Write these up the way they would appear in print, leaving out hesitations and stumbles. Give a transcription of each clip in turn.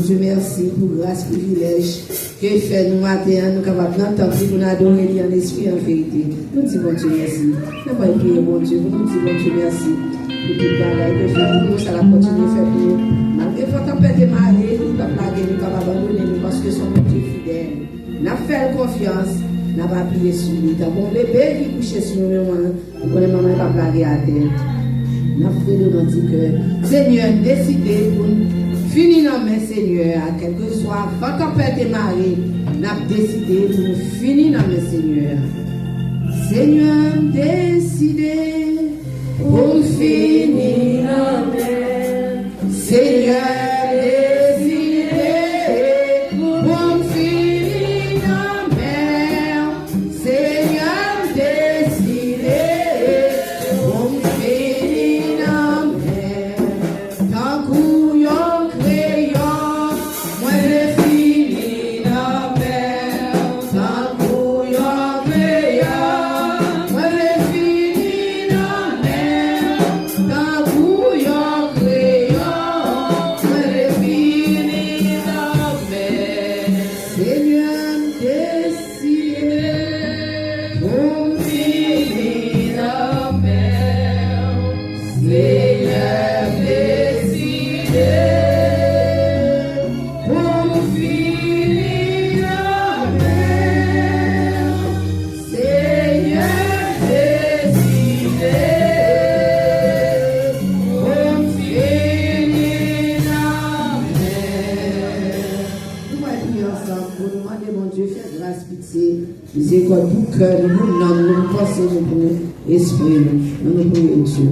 Dieu, merci pour grâce, privilège que fait nous matin, nous capables d'entendre pour nous adorer en esprit en vérité. Nous disons bon Dieu merci. Nous allons prier bon Dieu, nous disons bon Dieu merci pour tout le travail que fait pour nous, ça va continuer à faire pour nous. Malgré la tempête et marée, nous ne pouvons pas blaguer, nous ne pouvons pas abandonner nous parce que son Dieu fidèle. Nous avons fait confiance, nous n'avons pas plié sur lui. Tant bon bébé qui couche sur nous, nous ne pouvons pas blaguer à terre. Nous avons fait de notre cœur. Seigneur, décidez pour nous. Fini dans mes Seigneur, quel que soit votre tempête et marée, nous avons décidé pour nous finir dans mes Seigneur. Seigneur, décidez pour finir dans mes Seigneur, décidez pour finir dans mes Seigneur, décidez pour finir dans mes tant couillon crayon, moi je finis dans mes tant couillon crayon, moi je finis dans mes tant couillon crayon, moi je finis dans mes Seigneur décidez pour finir dans mes Seigneur décidez pour finir dans mes Seigneur décidez pour finir dans mes. Nous allons prier ensemble pour nous demander, mon Dieu, faire grâce, pitié, miséricorde pour cœur, nous nous pensons, nous pour esprit, nous prions Dieu.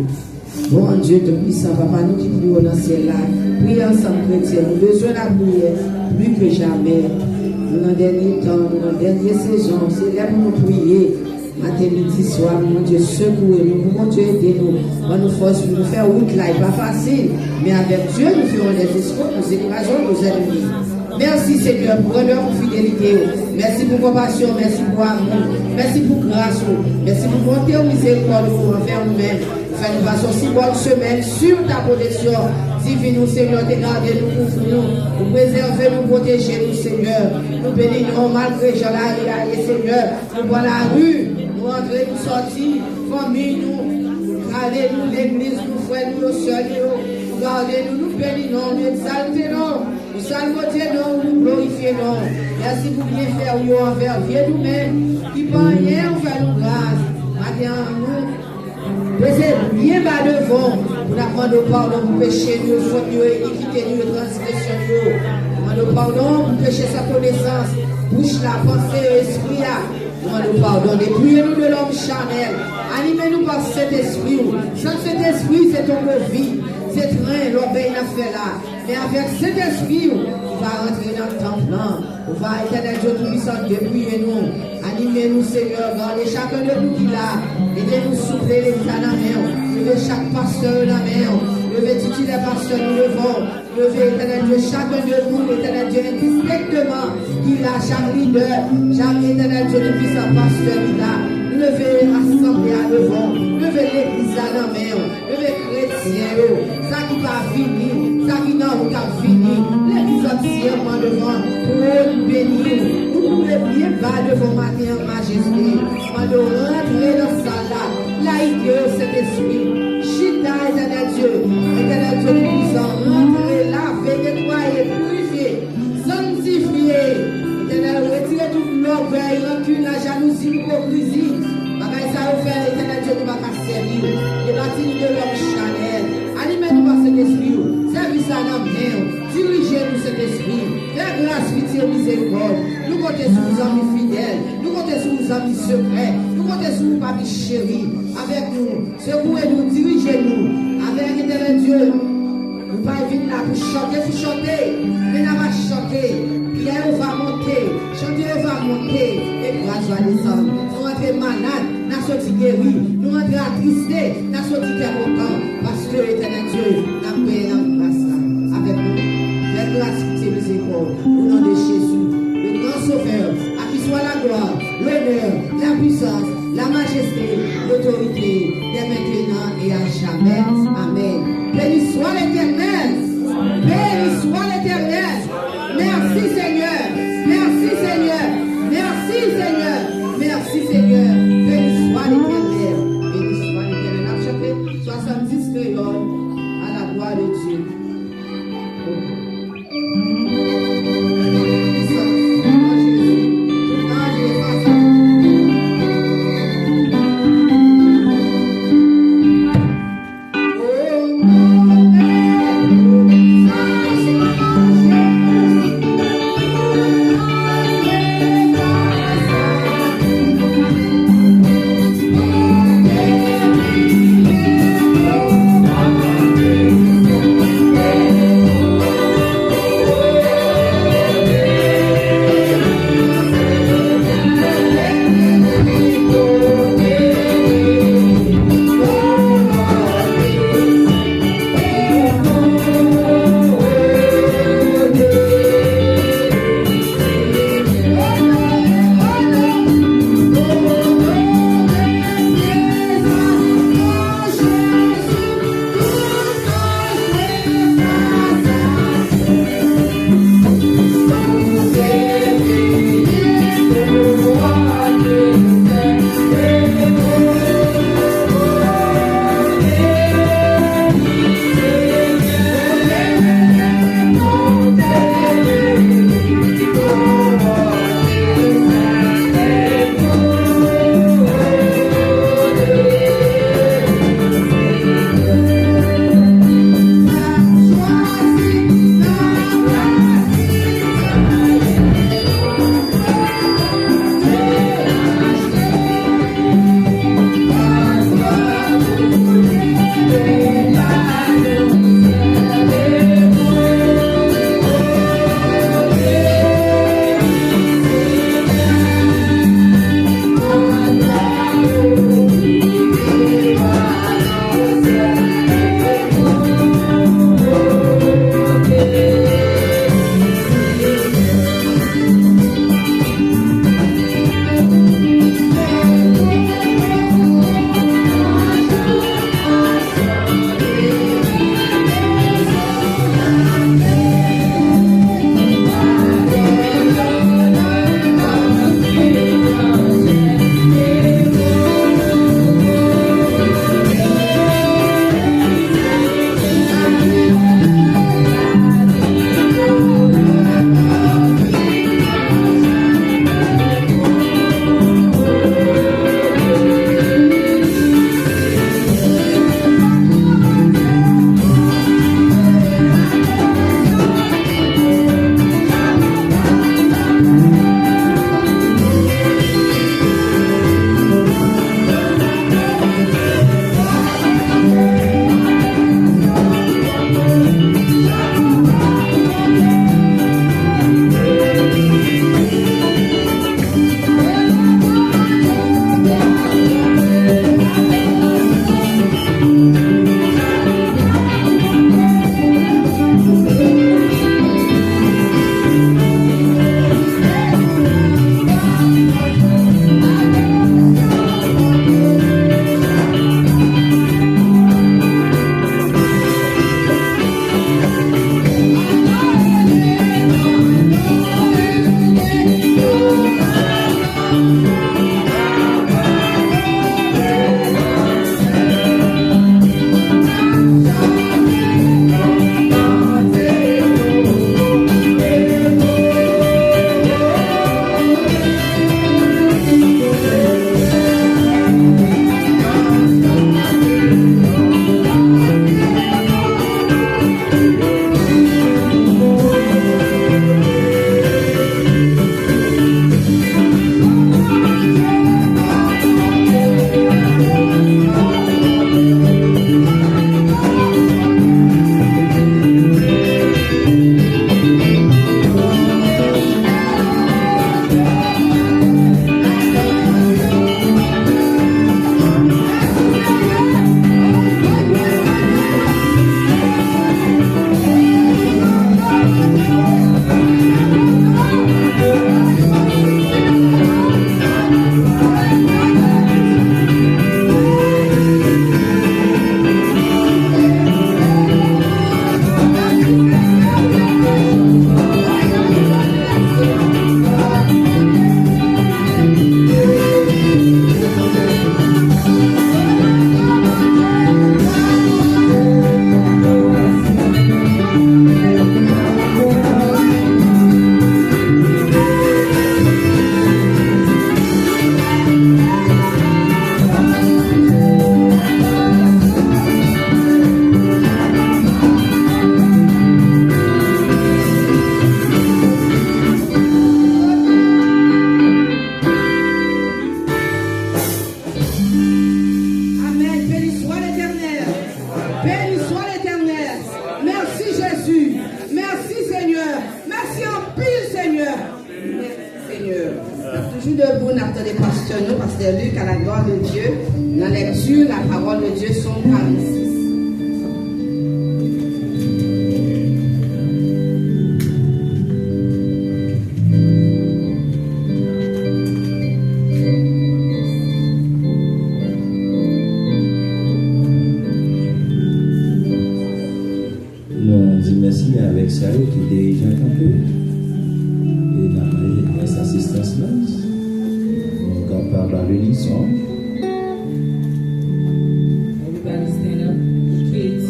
Bon Dieu, de puissant, papa, nous qui prions dans le ciel là, prions ensemble, chrétiens, nous besoin de la prière, plus que jamais. Nous dans le dernier temps, nous dans la dernière saison, c'est là pour nous prier. Matin, midi, soir, mon Dieu, secouez-nous, mon Dieu, aidez-nous, nous force pour nous faire route là, pas facile, mais avec Dieu, nous ferons des escrocs, nous écrasons nos ennemis. Merci Seigneur pour honneur, pour fidélité. Merci pour compassion, merci pour amour, merci pour grâce, merci pour bonté ou miséricorde envers nous-mêmes. Fais-nous passer si bonne semaine sur ta protection. Divine-nous, Seigneur, dégardez-nous, couvre-nous, nous préservez-nous, protégez-nous, Seigneur. Nous bénissons malgré Jean la Seigneur. Nous voyons la rue, nous entrons, nous sortis, famille, nous gardez-nous, l'église, nous frères, nous, nos soeurs, nous gardez-nous, nous bénissons, nous exaltez-nous. Nous saluons Dieu, nous glorifions. Merci pour bien faire envers Dieu nous-mêmes, qui par rien fait nous grâce. Maintenant, nous, bien bas devant, pour apprendre au pardon pour pécher, nous, faute, nous, iniquité, nous, transgression, nous. Demande au pardon pour pécher sa connaissance, bouche la pensée, esprit, demande au pardon, dépouillez-nous de l'homme charnel, animez-nous par cet esprit. Sans cet esprit, c'est ton vie. C'est train, l'obéir à faire là. Mais avec cet esprit, on va rentrer dans le temple. On va éternel Dieu tout-puissant, dépouillez-nous. Animez-nous, Seigneur. Gardez chacun de nous qui l'a. Aidez-nous souffler les états dans la main. Levez chaque pasteur dans la main. Levez tous les pasteurs, nous levons. Levez, éternel Dieu, chacun de nous, éternel Dieu, indistinctement, qui l'a, chaque leader, chaque éternel Dieu tout-puissant, pasteur qui l'a. Levez l'assemblée à devant. Levez l'église à la main. Levez chrétiens, ça qui va finir, ça qui n'a pas fini. L'église entièrement devant, pour nous bénir. Nous pouvons bien bas devant matin en majesté. On doit rentrer dans ça là. Laïque, cet esprit. Chita, éternel Dieu. Éternel Dieu puissant. Rentrez, laver, nettoyer, purifier, sanctifier. Éternel, retirez tout l'orgueil, rancune, la jalousie, l'hypocrisie. Ça vous fait l'éternel Dieu nous va servir. Et bâtir de l'homme chanel. Animez-nous par cet esprit. Service à la main. Dirigez-nous cet esprit. Faites grâce, pitié, miséricorde. Nous comptons sur vos amis fidèles. Nous comptons sur vos amis secrets. Nous comptons sur vos papis chéris. Avec nous. Secouez-nous, dirigez-nous. Avec l'éternel Dieu. Nous pas venir là pour chanter. Mais nous va chanter. Pierre va monter. Chanter va monter. Et grâce va descendre. Nous rentrons malades. Nous sommes guéris, nous rentrons attristés, nous sommes content parce que l'éternel Dieu n'a payé la grâce avec nous. La grâce qui est miséricorde, au nom de Jésus, le grand sauveur, à qui soit la gloire, l'honneur, la puissance, la majesté, l'autorité, dès maintenant et à jamais. Amen. Béni soit l'Éternel. Béni soit l'Éternel. Merci Seigneur. Merci Seigneur. Merci Seigneur. Merci Seigneur. Béni soit l'Éternel. Béni soit l'Éternel. On a chanté 70 créoles à la gloire de Dieu. tout debout, nous attendons pasteur nous, pasteur Luc, à la gloire de Dieu. La lecture, la parole de Dieu, Somme 46. Merci avec ça qui est déjà campé. Et dans cette assistance-là, on est capable de l'unisson. Everybody stand up, kids.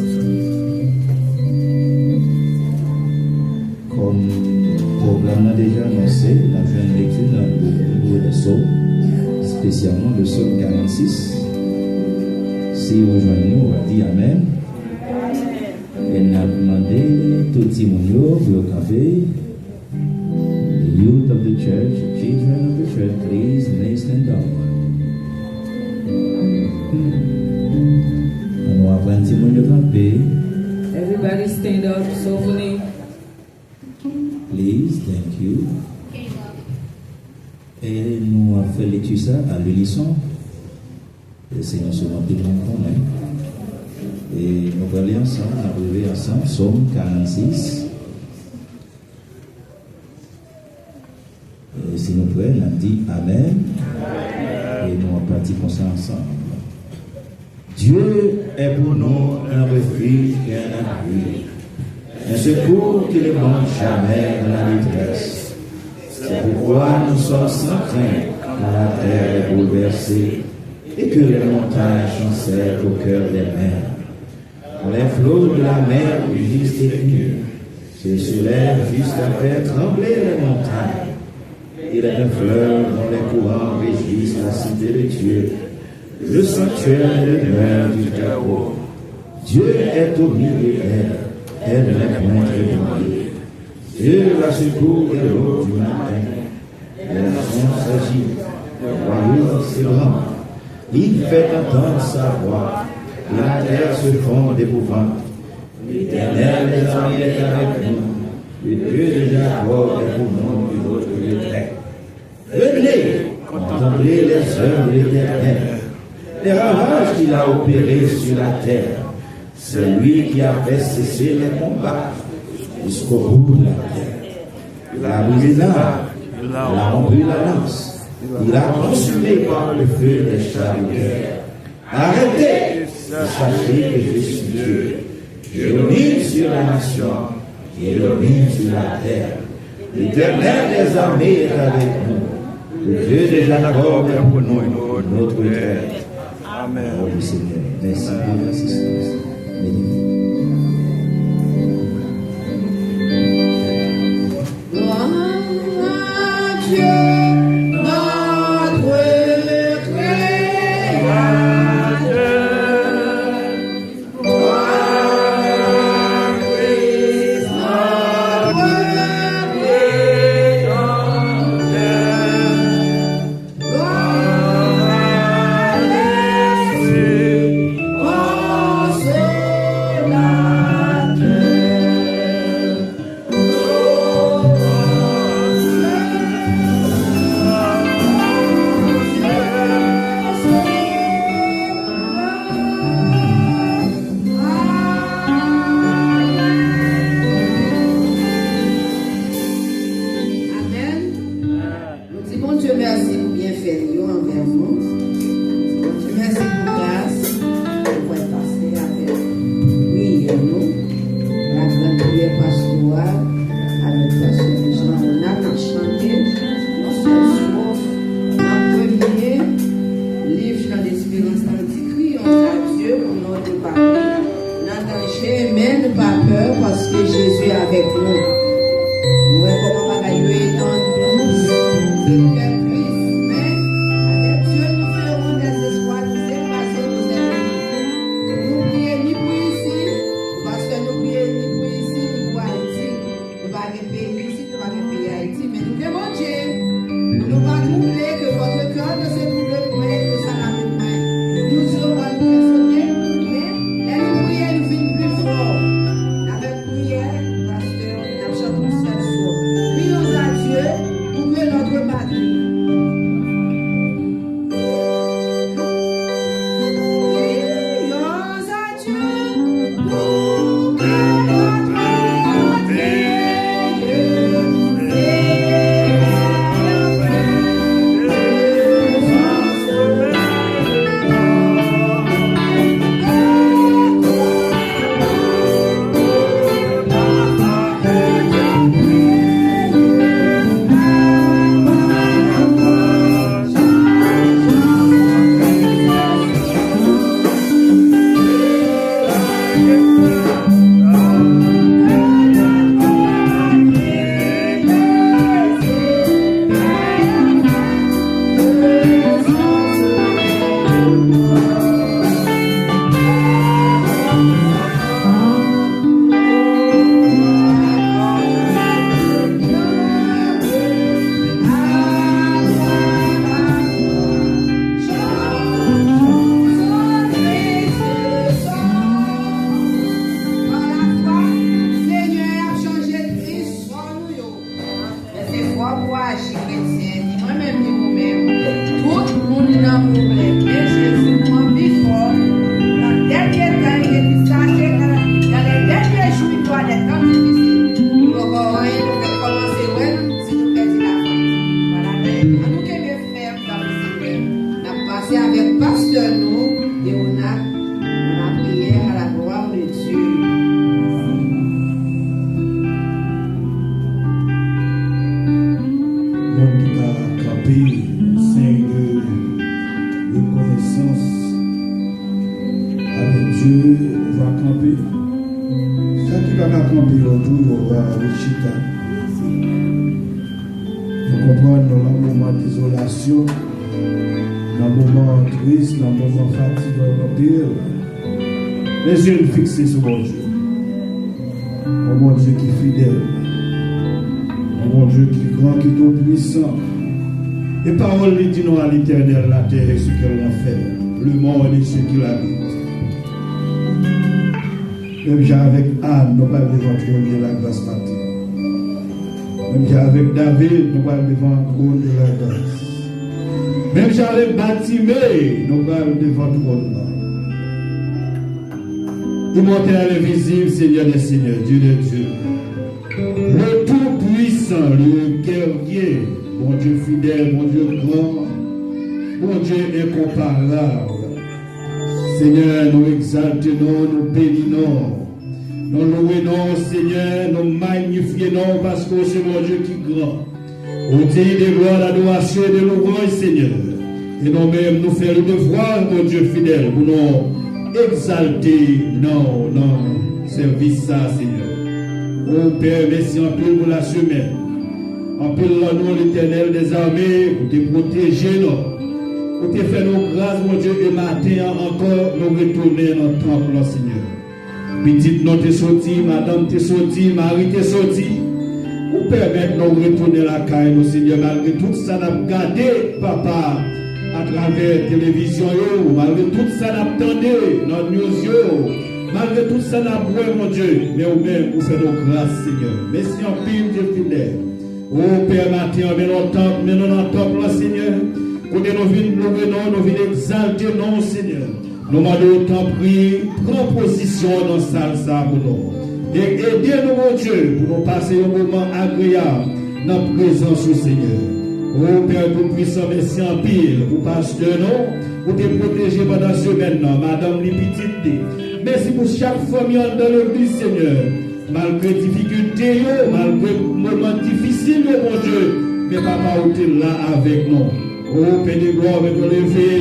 Comme le programme a déjà annoncé, on a fait une lecture dans le livre des psaumes, spécialement le psaume 46. Si vous rejoignez nous, on va dire Amen. Elle a demandé tout le monde pour camper. The youth of the church, children of the church, please stand up. On va prendre un petit monde de camper. Everybody stand up, soberly. Please, thank you. Et nous avons fait l'étude ça à l'unisson. Le Seigneur se remplit de mon connaît. Et nous allons aller ensemble, arriver ensemble, Somme 46. Et si nous pouvons, on dit Amen. Et nous allons partir comme ça ensemble. Dieu est pour nous un refuge et un appui, un secours qui ne manque jamais dans la détresse. C'est pourquoi nous sommes sans crainte quand la terre est bouleversée et que les montagnes chancellent au cœur des mers. Les flots de la mer rugissent et crient, se soulèvent jusqu'à faire trembler les montagnes. Il est un fleuve dont les courants régissent la cité de Dieu, le sanctuaire de demeure du Très-Haut. Dieu est au milieu d'elle, elle ne l'est point éloignée. Dieu la secourt de l'eau du matin. Les nations s'agitent, le royaume s'ébranle. Il fait entendre sa voix. Et la terre se fond d'épouvante. L'Éternel des armées est avec nous. Le Dieu de Jacob est pour nous une autre retraite. Venez, contemplez les œuvres de l'Éternel, les ravages qu'il a opérés sur la terre. C'est lui qui a fait cesser les combats jusqu'au bout de la terre. Il a brisé l'arc, il a rompu la lance, il a consumé par le feu des chariots. Arrêtez! Sachez que je suis Dieu. Je domine sur la nation, je domine sur la terre. L'Éternel des armées est avec nous. Le Dieu de Jacob est pour nous notre retraite. Amen. Oh, Seigneur, merci pour l'assistance. Gloire à Dieu, notre chita. Nous comprenons dans le moment d'isolation, dans le moment triste, dans le moment fatigué, les yeux fixés sur mon Dieu. Mon Dieu qui est fidèle. Mon Dieu qui est grand, qui est tout puissant. Et parole lui dit non à l'Éternel, la terre et ce qu'elle en fait, le monde et ceux qui l'habitent. Même avec Anne, nous parlons devant le trône de la grâce matin. Même avec David, nous parlons devant le trône de la grâce. Même avec Batimée, nous parlons devant le trône. Immortel et invisible, Seigneur des Seigneurs, Dieu de Dieu. Le Tout-Puissant, le guerrier, mon Dieu fidèle, mon Dieu grand, mon Dieu incomparable. Seigneur, nous exaltons, nous bénissons, nous louons, Seigneur, nous magnifions parce que c'est mon Dieu qui est grand. Au digne de gloire, d'adoration et de louange, Seigneur. Et nous-mêmes, nous faisons le devoir, mon Dieu fidèle, pour nous exalter, non, service ça, Seigneur. Oh Père, merci en plus pour la semaine. En plus, nous, l'Éternel des armées, pour te protéger, nous. Pour te faire nos grâces, mon Dieu, et matin encore, nous retourner dans le temple, Seigneur. Petite, nous t'es sorti, madame t'es sorti, Marie t'es sorti. Pour permettre nous retourner la caille, nous, Seigneur, malgré tout ça, nous avons gardé, papa, à travers la télévision, malgré tout ça, nous avons entendu, notre news, malgré tout ça, nous avons mon Dieu, mais vous-même, vous faites nos grâces, Seigneur. Merci en pile, Dieu fidèle. Oh Père, matin, mais nous dans le temple, Seigneur. Nous venons exalter, non, Seigneur. Nous demandons autant prier, prends position dans la salle pour nous. Et aidez-nous, mon Dieu, pour nous passer un moment agréable dans la présence du Seigneur. Oh Père Tout-Puissant, merci en pile pour pasteur, nous, pour te protéger pendant ce semaine, Madame les petites. Merci pour chaque famille dans l'église, Seigneur. Malgré les difficultés, malgré les moments difficiles, mon Dieu, mais papa, vous êtes là avec nous. Oh, Père de gloire, avec le lever,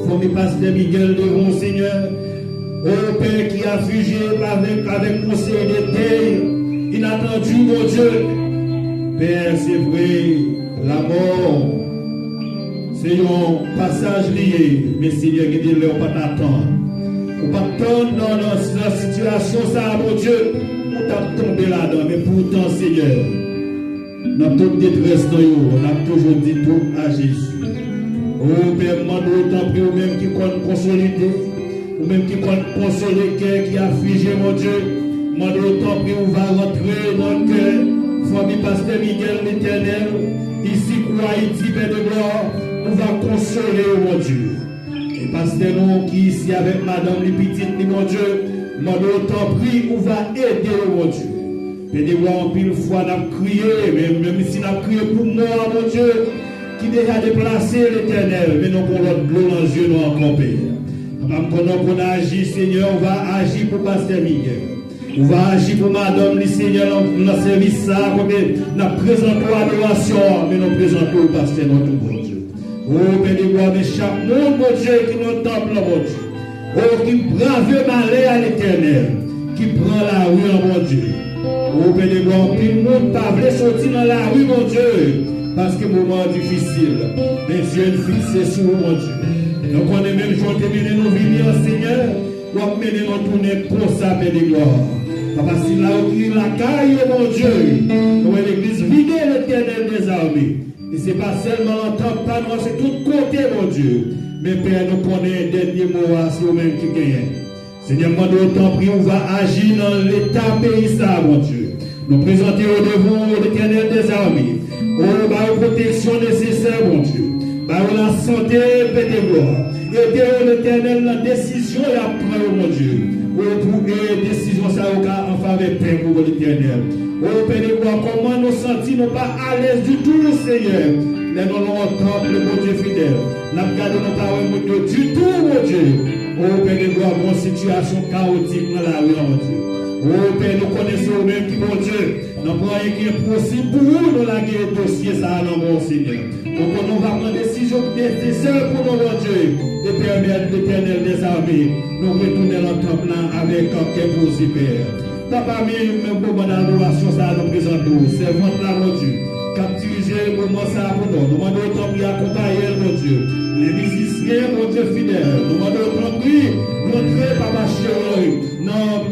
famille pasteur Miguel devant, Seigneur. Oh, Père qui a fugé avec conseil de terre, inattendu, mon Dieu. Père, c'est vrai, la mort, c'est un passage lié, mais Seigneur, qui dit, on ne pas t'attendre. On ne pas t'attendre dans la situation, ça, mon Dieu. On t'a tombé là-dedans, mais pourtant, Seigneur, dans toute détresse, on a toujours dit tout à Jésus. Oh, Père, demande autant pris, ou même qui compte consolider, ou même qui compte consoler le cœur qui a figé, mon Dieu. Demande autant pris, on va rentrer dans le cœur, famille Pasteur Miguel l'Éternel, ici, pour Haïti, Père de gloire, on va consoler, mon Dieu. Et Pasteur, nous qui ici avec Madame les petites, mon Dieu, demande autant pris, on va aider, mon Dieu. Mais des fois, en pile fois, on a crié, même si on a crié pour moi, mon Dieu, qui déjà déplacé l'Éternel, mais non pour l'autre bleu dans les yeux, nous encore pire. Pendant qu'on a agi, Seigneur, on va agir pour Pasteur Miguel. On va agir pour Madame, le Seigneur, dans le service, ça, comme nous présentons l'adoration, mais nous présentons le Pasteur, notre bon Dieu. Oh, Père de gloire, mais chaque monde, mon Dieu, qui nous temple, mon Dieu. Oh, qui brave malheur à l'Éternel, qui prend la rue, mon Dieu. Oh, Père de gloire, tout le monde pas voulu sortir dans la rue, mon Dieu, parce que moment difficile. Les yeux fixés sur mon Dieu. Donc, on est même jour de mener nos vies, Seigneur, pour mener nos tournées pour ça, Père de gloire. Parce que là où la caille, mon Dieu, comme l'église vide l'Éternel des armées. Et ce n'est pas seulement en tant que pas, c'est tout côté, mon Dieu. Mais Père, nous connaissons les derniers mots, c'est eux-mêmes qui gagnent. Seigneur, moi, autant prie, on va agir dans l'état pays, ça, mon Dieu. Nous présenter au devant l'Éternel des armées. Oh, bah, protection nécessaire, mon Dieu. Bah, la santé, Père de gloire. Aidez l'Éternel la décision et après, mon Dieu. Oh, pour que décision, ça, en faveur Père pour l'Éternel. Oh, Père de gloire, comment nous sentons pas à l'aise du tout, Seigneur. Mais nous entendons le bon Dieu fidèle. Nous regardons nos paroles, mon Dieu, du tout, mon Dieu. Oh, Père de gloire, mon situation chaotique dans la rue, mon Dieu. Oh, Père, nous connaissons même qui, mon Dieu, nous croyons qu'il est possible pour nous de la guerre dossier, ça, non, mon Seigneur. Donc, on va prendre des décisions nécessaires pour nous, mon Dieu, de permettre l'Éternel des armées, nous retourner dans le temple avec un cœur pour Père. Papa, même moment d'adoration, ça nous présente nous. Servante là, mon Dieu. Cap diriger le moment ça pour nous. Nous demandons autant de accompagner, mon Dieu. Les musiciens, mon Dieu fidèle. Nous demandons autant de montrer, Papa chéri. Non,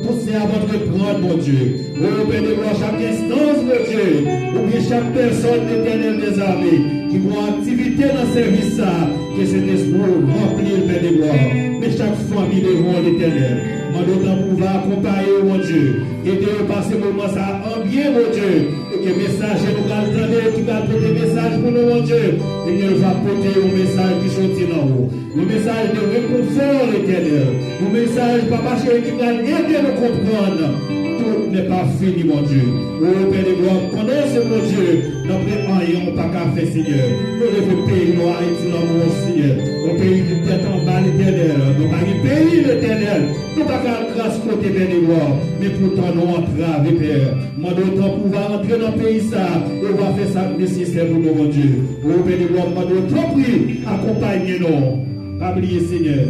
tout c'est à votre prendre, mon Dieu. Au Père de gloire, chaque instance, mon Dieu. Ou bien chaque personne éternelle des armées qui vont activité dans ce service, ça, que cet esprit remplit le Père de gloire. Mais chaque famille devant l'éternel. D'autant pouvoir accompagner, mon Dieu, et de passer le moment ça en bien, mon Dieu, et que le message nous va entendre, qui va porter des messages pour nous, mon Dieu, et qu'il va porter un message qui sortit en haut, le message de réconfort l'éternel, le message, papa chéri, qui va aider nous comprendre. Tout n'est pas fini, mon Dieu. Oh, Père de gloire, connaissez, mon Dieu, notre ayons pas qu'à faire, Seigneur. Nous devons payer nos Haïti dans mon Seigneur. Au pays de tête en bas, l'éternel. Nous pas un pays, l'éternel. Nous pas qu'à grâce côté, Père de gloire. Mais pourtant, nous entrave, Père. Moi, d'autant pouvoir entrer dans le pays, ça. Et on va faire ça nécessaire pour nous, mon Dieu. Oh, Père de gloire, moi, d'autant prie, accompagnez-nous. Pas oublier, Seigneur.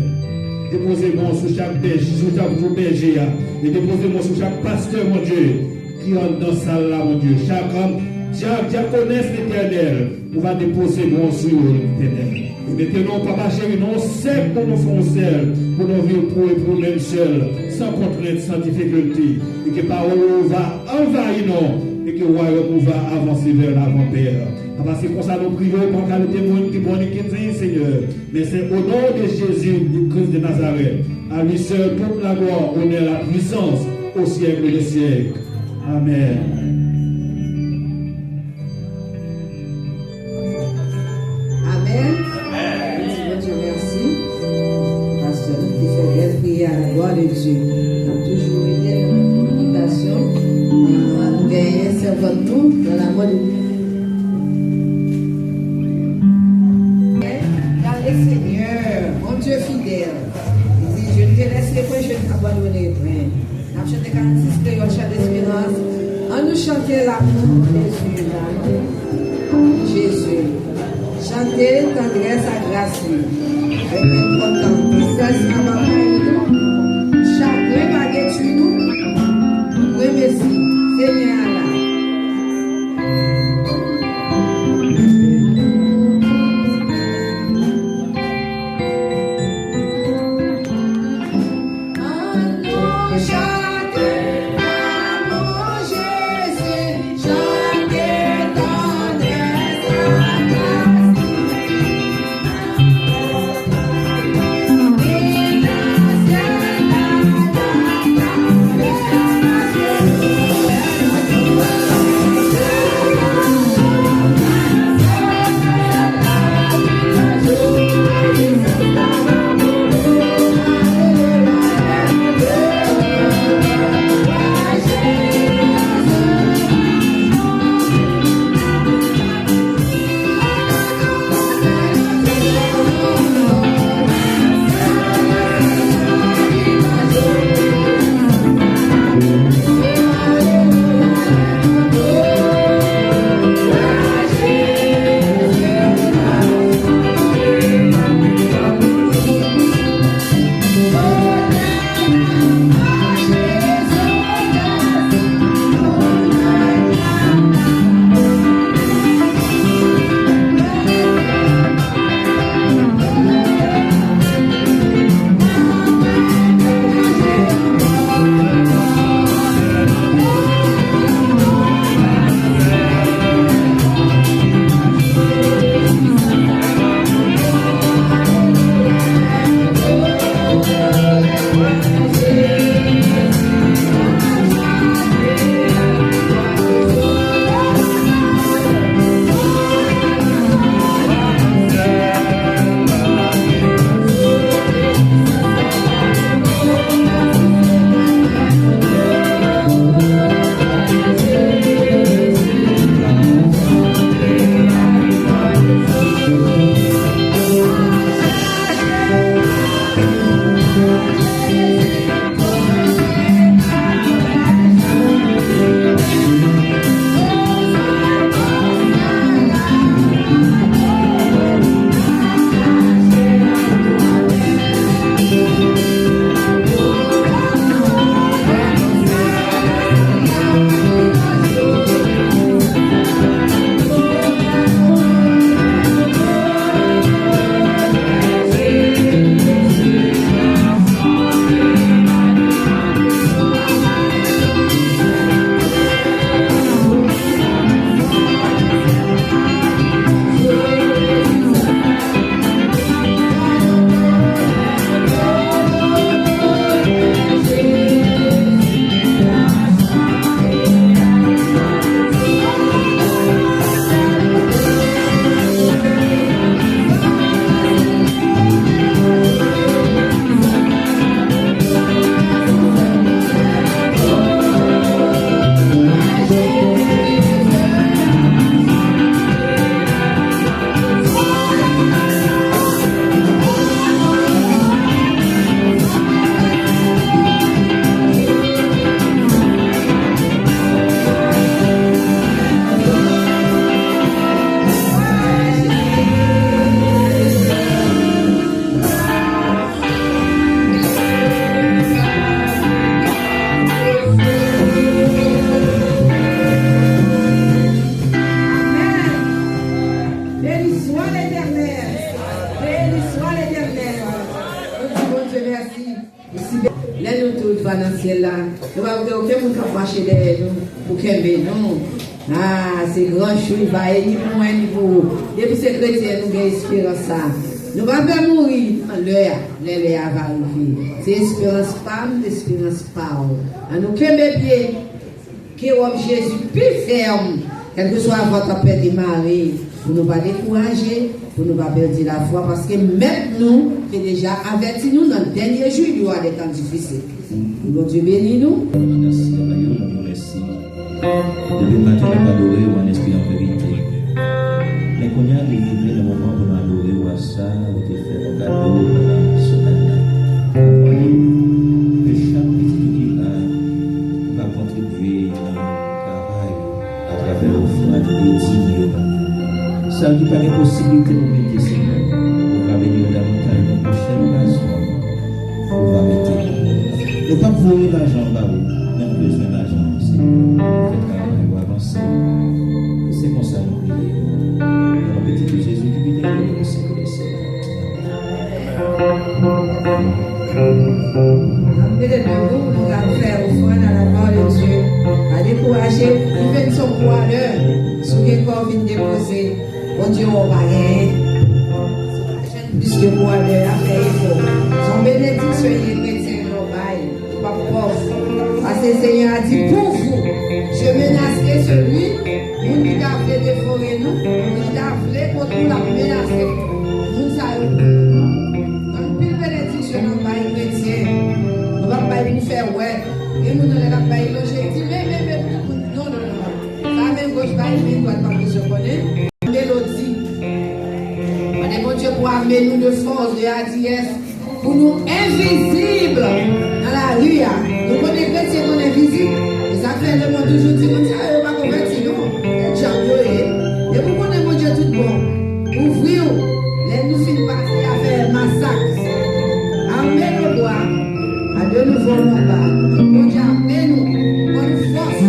Déposez-moi sur chaque berger, sur chaque berger, et déposez-moi sur chaque pasteur, mon Dieu, qui entre dans cette salle là, mon Dieu. Chaque homme, diaconesse l'éternel, on va déposer mon sur l'éternel. Mettez-nous, papa chéri, non sec pour nous faire seul, pour nous vivre pour et pour nous seuls, sans contrainte, sans difficulté, et que par où va envahir nous, et que le royaume va avancer vers l'avant-père. Parce que comme ça, nous prions pour qualité monde qui bonne qui dit, Seigneur. Mais c'est au nom de Jésus, du Christ de Nazareth. À lui seul, toute la gloire, honneur, la puissance, au siècle des siècles. Amen. Amen. Dieu merci. Pasteur, qui fait bien prier à la gloire de Dieu. On a toujours été dans notre communication. Nous gagner, servons nous dans la mode de Dieu. Seigneur, mon Dieu fidèle, il dit, je ne te laisserai point, je ne t'abandonnerai point. Nous avons chanté 46 créoles, chant d'espérance. On nous chantait l'amour de Jésus. Chanter tendresse à grâce. Avec une contente, tristesse à ma main. Chagrin baguette nous. Oui, merci. Seigneur Allah. Gloire à l'Éternel. Bon Dieu, merci. Là, nous tous dans le ciel là. Nous ne avons aucun monde qui va marcher derrière nous pour qu'elle non. Ah, c'est grand chou, il va ni pour moi ni pour vous. Depuis ces chrétiens, nous avons espérance ça. Nous ne allons pas mourir. L'heure va arriver. C'est espérance pas, espérance pas. Nous qu'aimons bien que Jésus plus ferme, quel que soit votre paix de Marie, pour ne pas décourager, pour ne pas perdre la foi, parce que même nous, qui déjà averti nous dans le dernier jour, il y aura des temps difficiles. Bon Dieu bénit nous. Merci. Depuis le matin, on va adorer en esprit en vérité. Mais quand on a délivré le moment pour nous adorer ou à ça, on te fait un cadeau pendant la semaine. Que chaque petit qui va contribuer dans le travail à travers l'offrande de dignes. Ça ne dit pas les possibilités de mettre ces mots. On va venir davantage dans la prochaine occasion. On va mettre. Ne pas voler l'argent par où, même besoin d'argent. C'est comme ça nous prions. Dans le petit de Jésus qui vit dans le Seigneur des Seigneurs. Nous allons faire offrande à la gloire de Dieu. À décourager, il fait son poids à l'heure. Sous les corps viennent déposer. Bon Dieu, on va rien. Puisque moi, à l'heure, à faire effort. Son bénédiction, il est chrétien, non, pas pauvre. Parce que le Seigneur a dit pour vous. Je menacerai celui qui a fait déforer nous, qui a fait contre nous la menacer. Nous savons. Quand nous bénédiction dans le pays chrétien, nous ne allons pas nous faire ouais. Et nous ne allons pas y loger. Mais, non. Ça même gauche, pas y droite, pas que je connais. Mélodie. On est bon Dieu pour amener nous de force, de hardiesse, pour nous invisibles dans la rue. Nous connaissons chrétiens qu'on est invisibles. Ça fait le monde toujours dit, ça ne va pas convertir, non. Et vous connaissez mon Dieu tout bon. Ouvrir, les nous finissons par faire un massacre. Amenez nos doigts à de nouveaux combats. Mon Dieu, amenez-nous, bonne force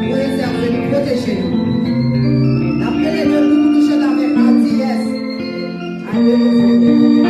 pour réserver nous, protéger nous. Appelez-nous pour nous toucher avec hardiesse. À de nouveau.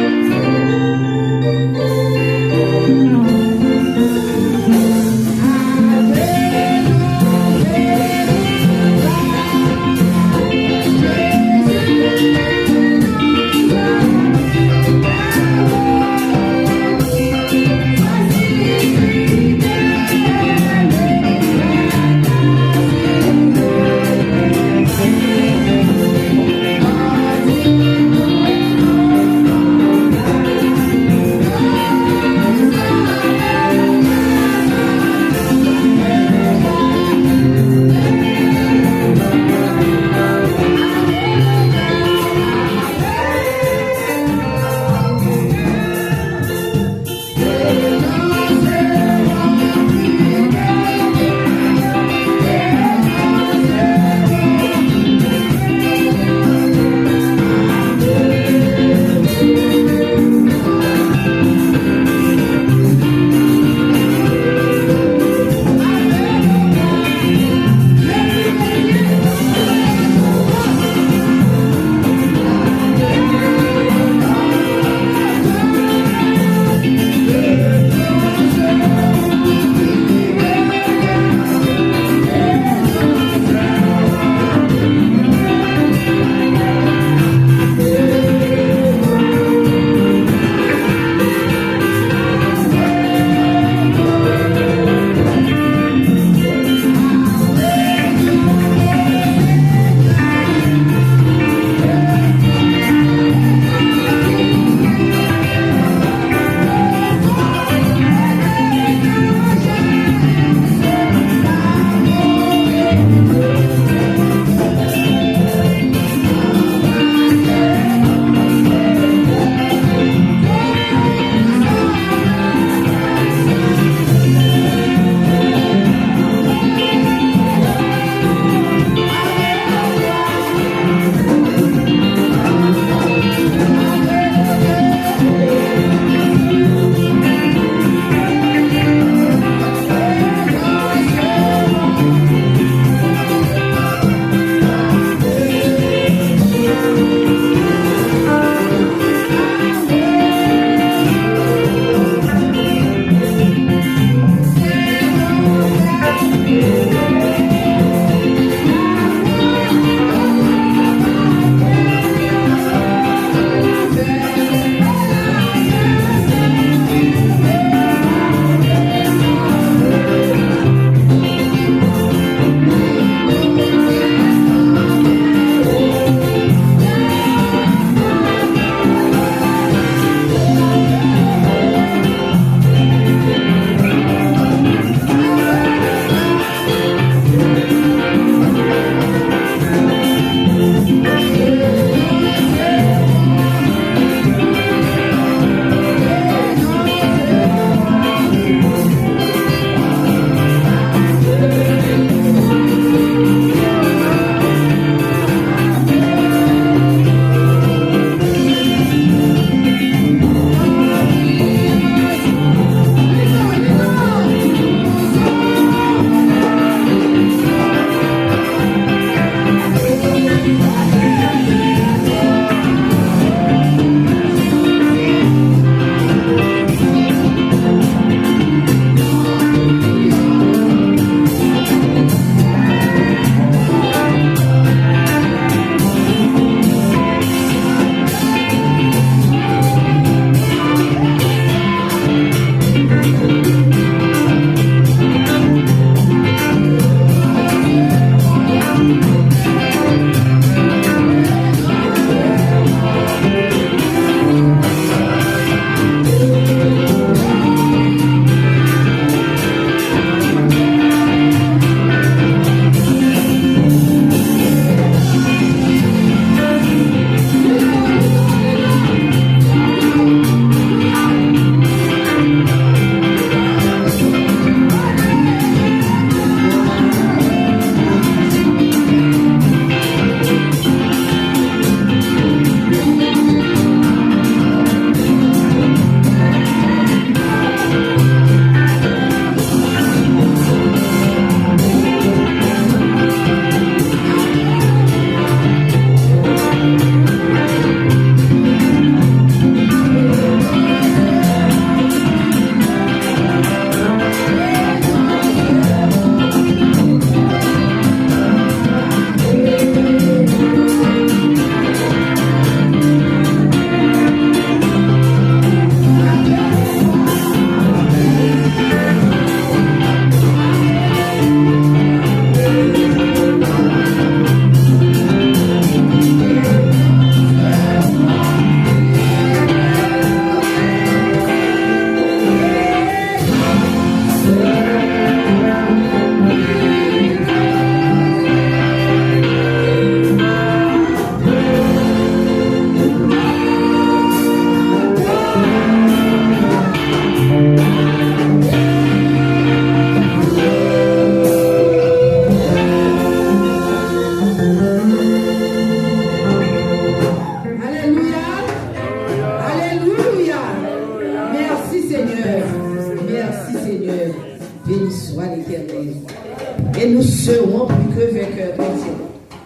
Et nous serons plus que vainqueurs chrétiens.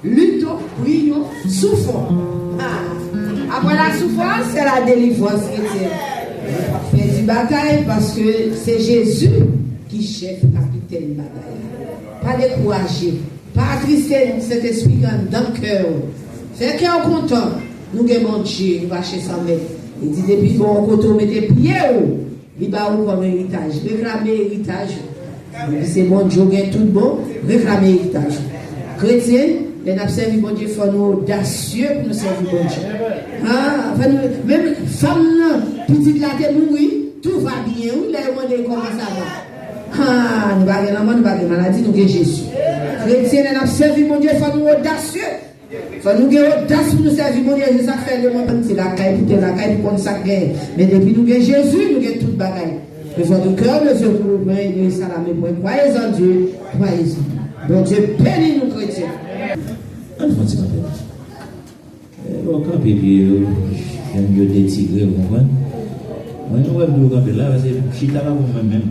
Luttons, prions, souffrons. Après la souffrance, c'est la délivrance chrétienne. On fait du bataille parce que c'est Jésus qui chef capitaine bataille. Pas décourager, pas attrister cet esprit dans le cœur. Fait cœur content. Nous avons Dieu, nous va chez 100 mètres. Il dit depuis bon côté, mettez pied haut. Il va où comme héritage. Réclamer héritage. C'est bon Dieu, tout bon. Réclamer héritage. Chrétien, les n'a servi bon Dieu, il faut nous audacieux pour nous servir bon Dieu. Même femme, petite là, t'es mourir, tout va bien. Où les demandé comment ça va? Nous n'avons pas de maladie, nous avons Jésus. Chrétien, les n'a servi bon Dieu, il faut nous audacieux. Il faut nous avoir audace pour nous servir bon Dieu. C'est ça fait le monde, c'est la caille, pour la caille, pour qu'on ça gagne. Mais depuis nous avons Jésus, nous avons toute bagaille. Le votre cœur, le Dieu pour nous, et ça la met. Croyez en Dieu, croyez en. Bon Dieu, bénis nous chrétiens. Bon, quand j'aime mieux des tigres, vous comprenez? Moi, je vais vous camper là, parce que je suis là pour moi-même.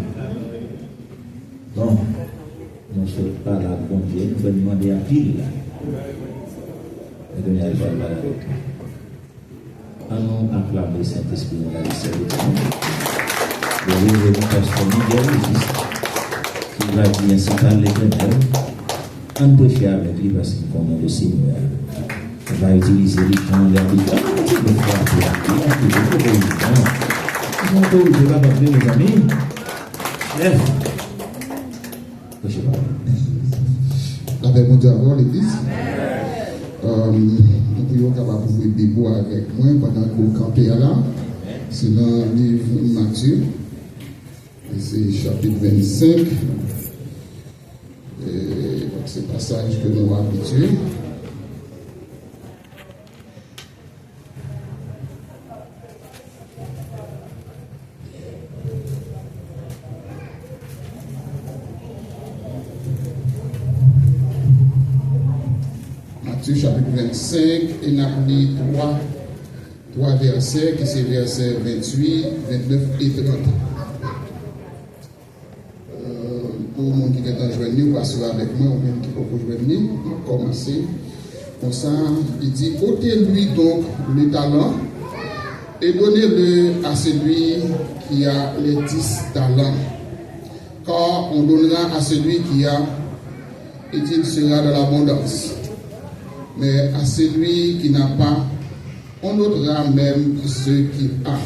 Bon, je ne sais pas là pour Dieu, je vais demander à pile là. Et donc, il y a le mal avec nous. Allons acclamer Saint-Esprit dans la servition. Le livre de pasteur Miguel qui va dire ainsi par l'Éternel. On peut faire avec lui parce qu'il connaît le Seigneur. On va utiliser les gens, les habitants. On peut faire avec lui. On peut faire avec lui, mes amis. Chef. Je sais pas. Avec mon Dieu avant l'église. Nous pouvons capable de des bois avec moi pendant que vous campez là. C'est dans le livre de Matthieu. C'est chapitre 25. C'est le passage que nous avons habitué. Matthieu chapitre 25, et nous avons mis trois versets, qui sont versets 28, 29 et 30. Pour le monde qui est en journée, ou assurer avec moi, ou même qui peut joindre, on va commencer. Comme ça, il dit, ôtez-lui donc le talent et donnez-le à celui qui a les 10 talents. Car on donnera à celui qui a, et il sera dans l'abondance. Mais à celui qui n'a pas, on ôtera même ce qu'il a.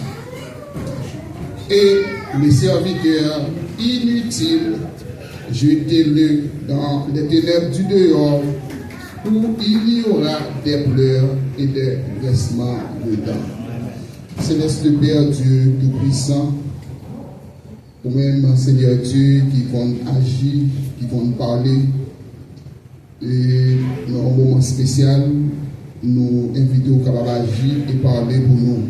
Et les serviteurs inutiles, jetez-le dans les ténèbres du dehors, où il y aura des pleurs et des grincements de dents. Céleste Père Dieu Tout-Puissant, ou même Seigneur Dieu qui compte agir, qui compte parler, et dans un moment spécial, nous invitons à agir et parler pour nous.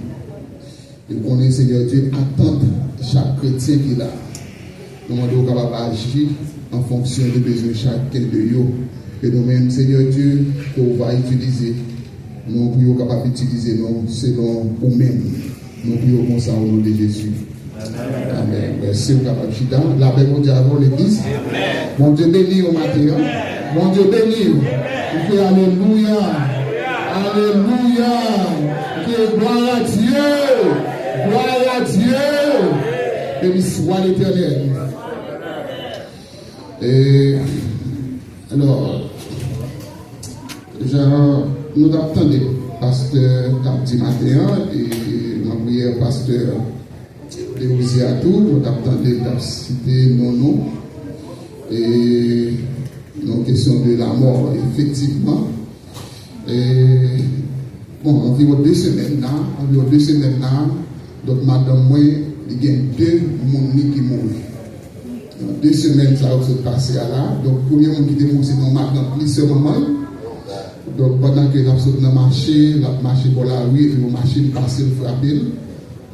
Et nous connaissons, Seigneur Dieu, attendre chaque chrétien qui est là. Nous demandons capable d'agir en fonction des besoins de chacun de nous. Et nous-mêmes, Seigneur Dieu, qu'on va utiliser. Nous pouvons capable d'utiliser nous selon nous-mêmes. Nous prions comme ça au nom de Jésus. Amen. Merci au capable Chida. La paix mondiale avant l'église. Mon Dieu béni au matin. Mon Dieu béni. Et alléluia. Alléluia. Que gloire à Dieu. Gloire à Dieu. Béni soit l'Éternel. Et alors, nous attendons pasteur Capti matin et ma prière pasteur Léosiatou, nous attendons la cité non et nos questions de la mort, effectivement. Et bon, environ 2 semaines là, donc madame moi, il y a 2 personnes qui mourent. 2 semaines ça va se passer là. Donc, le premier monde qui est mort, c'est mon madame, plus maman. Donc, pendant que nous avons marché pour la rue, et puis on marché, on passé, on frappé.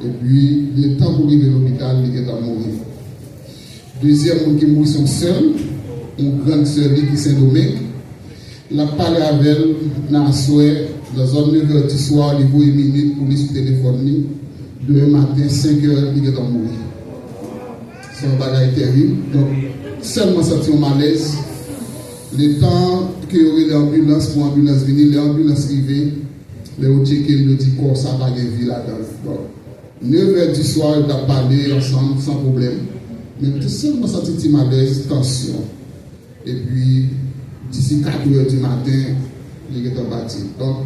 Et puis, le temps pour arriver à l'hôpital, il est mort. Deuxième monde qui est mort, son seul, une grande sœur qui s'est nommée. Elle a parlé avec elle dans la soirée, dans 9h du soir, il y a 8 minutes pour lui sur le téléphone. Demain matin, 5h, il est mort. C'est un bagage terrible. Donc, seulement senti un malaise. Le temps que y aurait l'ambulance pour l'ambulance venir, l'ambulance arrivée, les autres qui me dit quoi ça va gagner là-dedans. 9h du soir, on a parlé ensemble sans problème. Mais tout seulement senti un petit malaise, tension. Et puis, d'ici 4h du matin, il est bâti. Donc,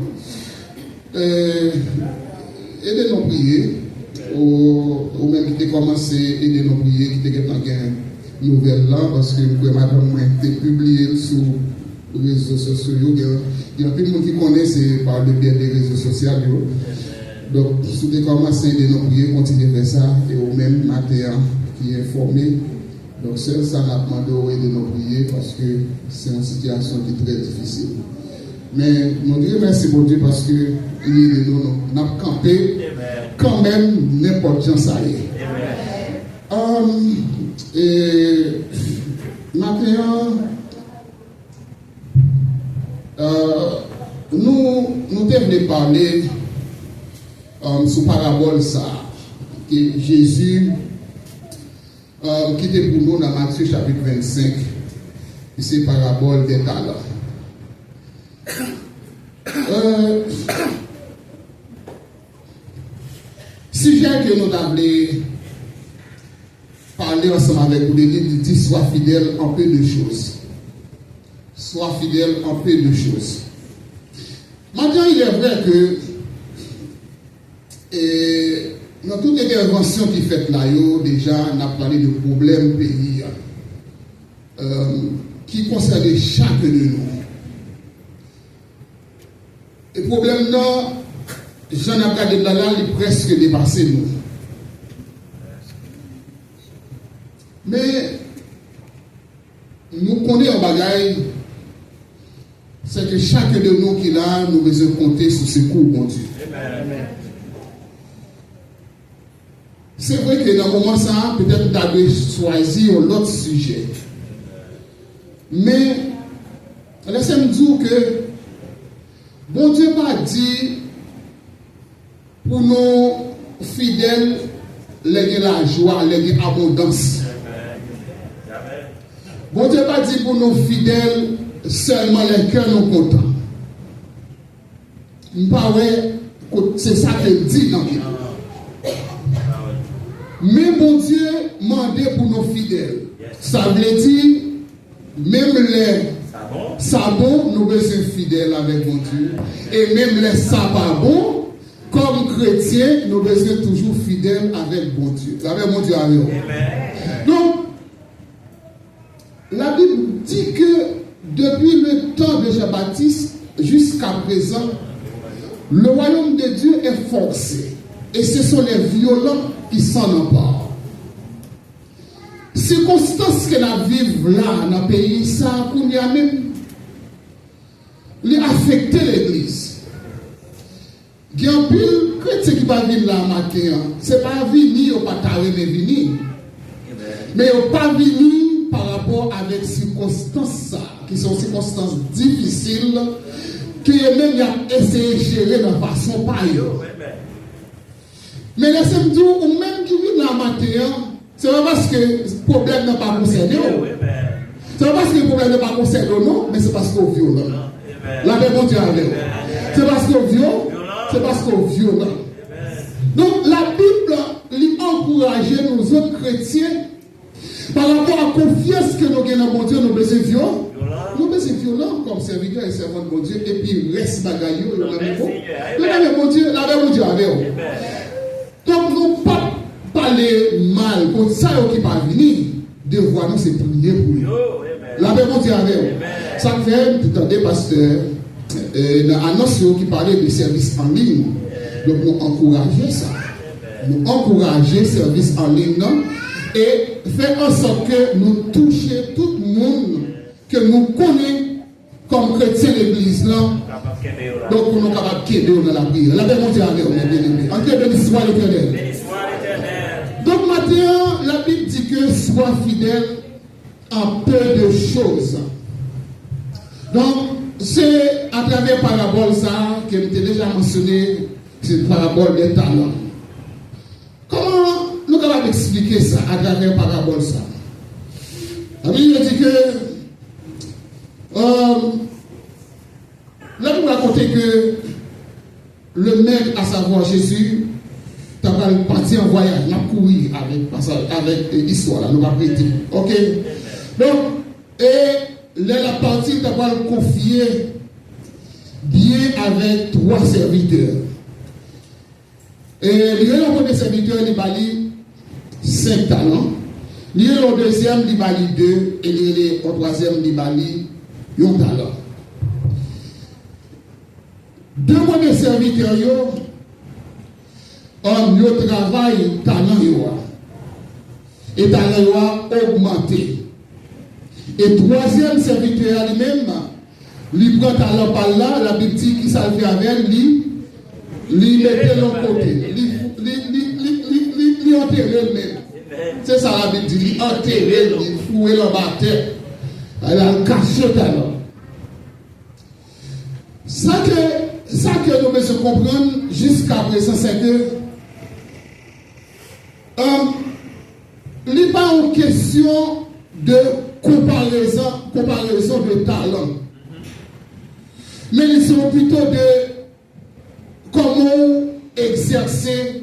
aidez-nous à prier. Ou même qui a commencé à aider nos prières, qui a une nouvelle là, parce que madame a été publié sur les réseaux sociaux. Il y a plus de monde qui connaît, c'est par le biais des réseaux sociaux. Donc, si vous avez commencé à aider nos prières, continuez à faire ça, et au même matin qui est informé. Donc, ça n'a pas demandé d'aider nos prières, parce que c'est une situation qui est très difficile. Mais nous disons merci pour Dieu parce que nous avons campé quand même n'importe qui ça y est. Et maintenant, nous devons parler sur parabole ça, que Jésus qui était pour nous dans Matthieu chapitre 25, c'est parabole des talents. Sujet que nous avons parlé ensemble avec vous, il dit sois fidèle en peu de choses. Sois fidèle en peu de choses. Maintenant, il est vrai que dans toute intervention qui fait là, déjà, on a parlé de problèmes pays qui concernent chacun de nous. Le problème là, j'en ai regardé là, il est presque dépassé nous. Mais nous connaissons un bagage, c'est que chacun de nous qui est là, nous devons compter sur ce coup, mon Dieu. Amen. C'est vrai que dans le moment ça, peut-être tu as choisi un autre sujet. Mais laissez-moi dire que bon Dieu m'a dit pour nos fidèles, les la joie, les abondance. Bon Dieu m'a dit pour nos fidèles, seulement les cœurs nous contents. C'est ça qu'il dit dans le Bible. Mais bon Dieu m'a dit pour nos fidèles. Ça veut dire, même les sabots, nous sommes fidèles avec mon Dieu. Et même les sabots, comme chrétiens, nous sommes toujours fidèles avec mon Dieu. Avec mon Dieu avec nous. Donc, la Bible dit que depuis le temps de Jean-Baptiste jusqu'à présent, le royaume de Dieu est forcé. Et ce sont les violents qui s'en emparent. Circonstances que la vivent là, dans le pays, ça a même affecté l'église. Il y a un peu de chrétiens qui va vivre là matin. Ce n'est pas venir ou pas taré, mais venir. Mais ils n'ont pas venir par rapport avec circonstances qui sont circonstances difficiles, que même ils ont essayé de gérer de façon pareille. Mais laissez-moi dire, ou même qui vit là matin, c'est pas parce que le problème n'est pas concerné. C'est pas parce que le problème n'est pas concerné, non, mais c'est parce qu'on est violent. La bon Dieu avec nous. C'est parce qu'on est violent. C'est parce qu'on est violent. Donc la Bible lui encourage nous autres chrétiens par rapport à la confiance que nous avons dans mon Dieu, nous besoin violents. Nous besoin violents comme serviteurs et servants de mon Dieu, et puis reste bagailleux. La bon Dieu avec nous. Donc, nous ne pas parler mal contre ça qui va venir. Devoir nous, c'est prier pour lui. La paix, mon Dieu, avec vous. Ça fait, vous entendez, pasteur, dans l'annonce qui parlait de services en ligne. Donc, nous encourager ça. Nous encourager services en ligne et faire en sorte que nous touchions tout le monde que nous connaissons comme chrétiens de l'église là. Donc, nous sommes capables de quitter dans la prière. La paix, mon Dieu, avec vous. En termes de l'histoire éternelle. Donc, maintenant, la Bible dit que sois fidèle en peu de choses. Donc, c'est à travers parabole ça que j'ai déjà mentionné, c'est parabole des talents. Comment nous allons expliquer ça à travers parabole ça? La Bible dit que là, nous racontons que le maître, à savoir Jésus, t'as pas parti en voyage, n'a couru avec l'histoire, là, nous va prêter. Ok? Donc, et là, la partie, t'as pas confier bien avec 3 serviteurs. Et le premier serviteur, il bali 5 talents. Le deuxième, il bali 2. Et le troisième, il bali 1 talent. 2 premiers serviteurs, ils travaillent talent. Et talent a augmenté. Et troisième serviteur lui-même, il prend talent par là, la Bible dit qu'il s'alvait avec lui, il mettait de l'autre côté. Il enterrait lui-même. C'est ça la Bible dit, il enterrait, il fouait le bâtiment. Elle a caché le talent. Ça que nous devons comprendre jusqu'à présent, c'est que il n'est pas une question de comparaison de talent. Mais ils sont plutôt de comment exercer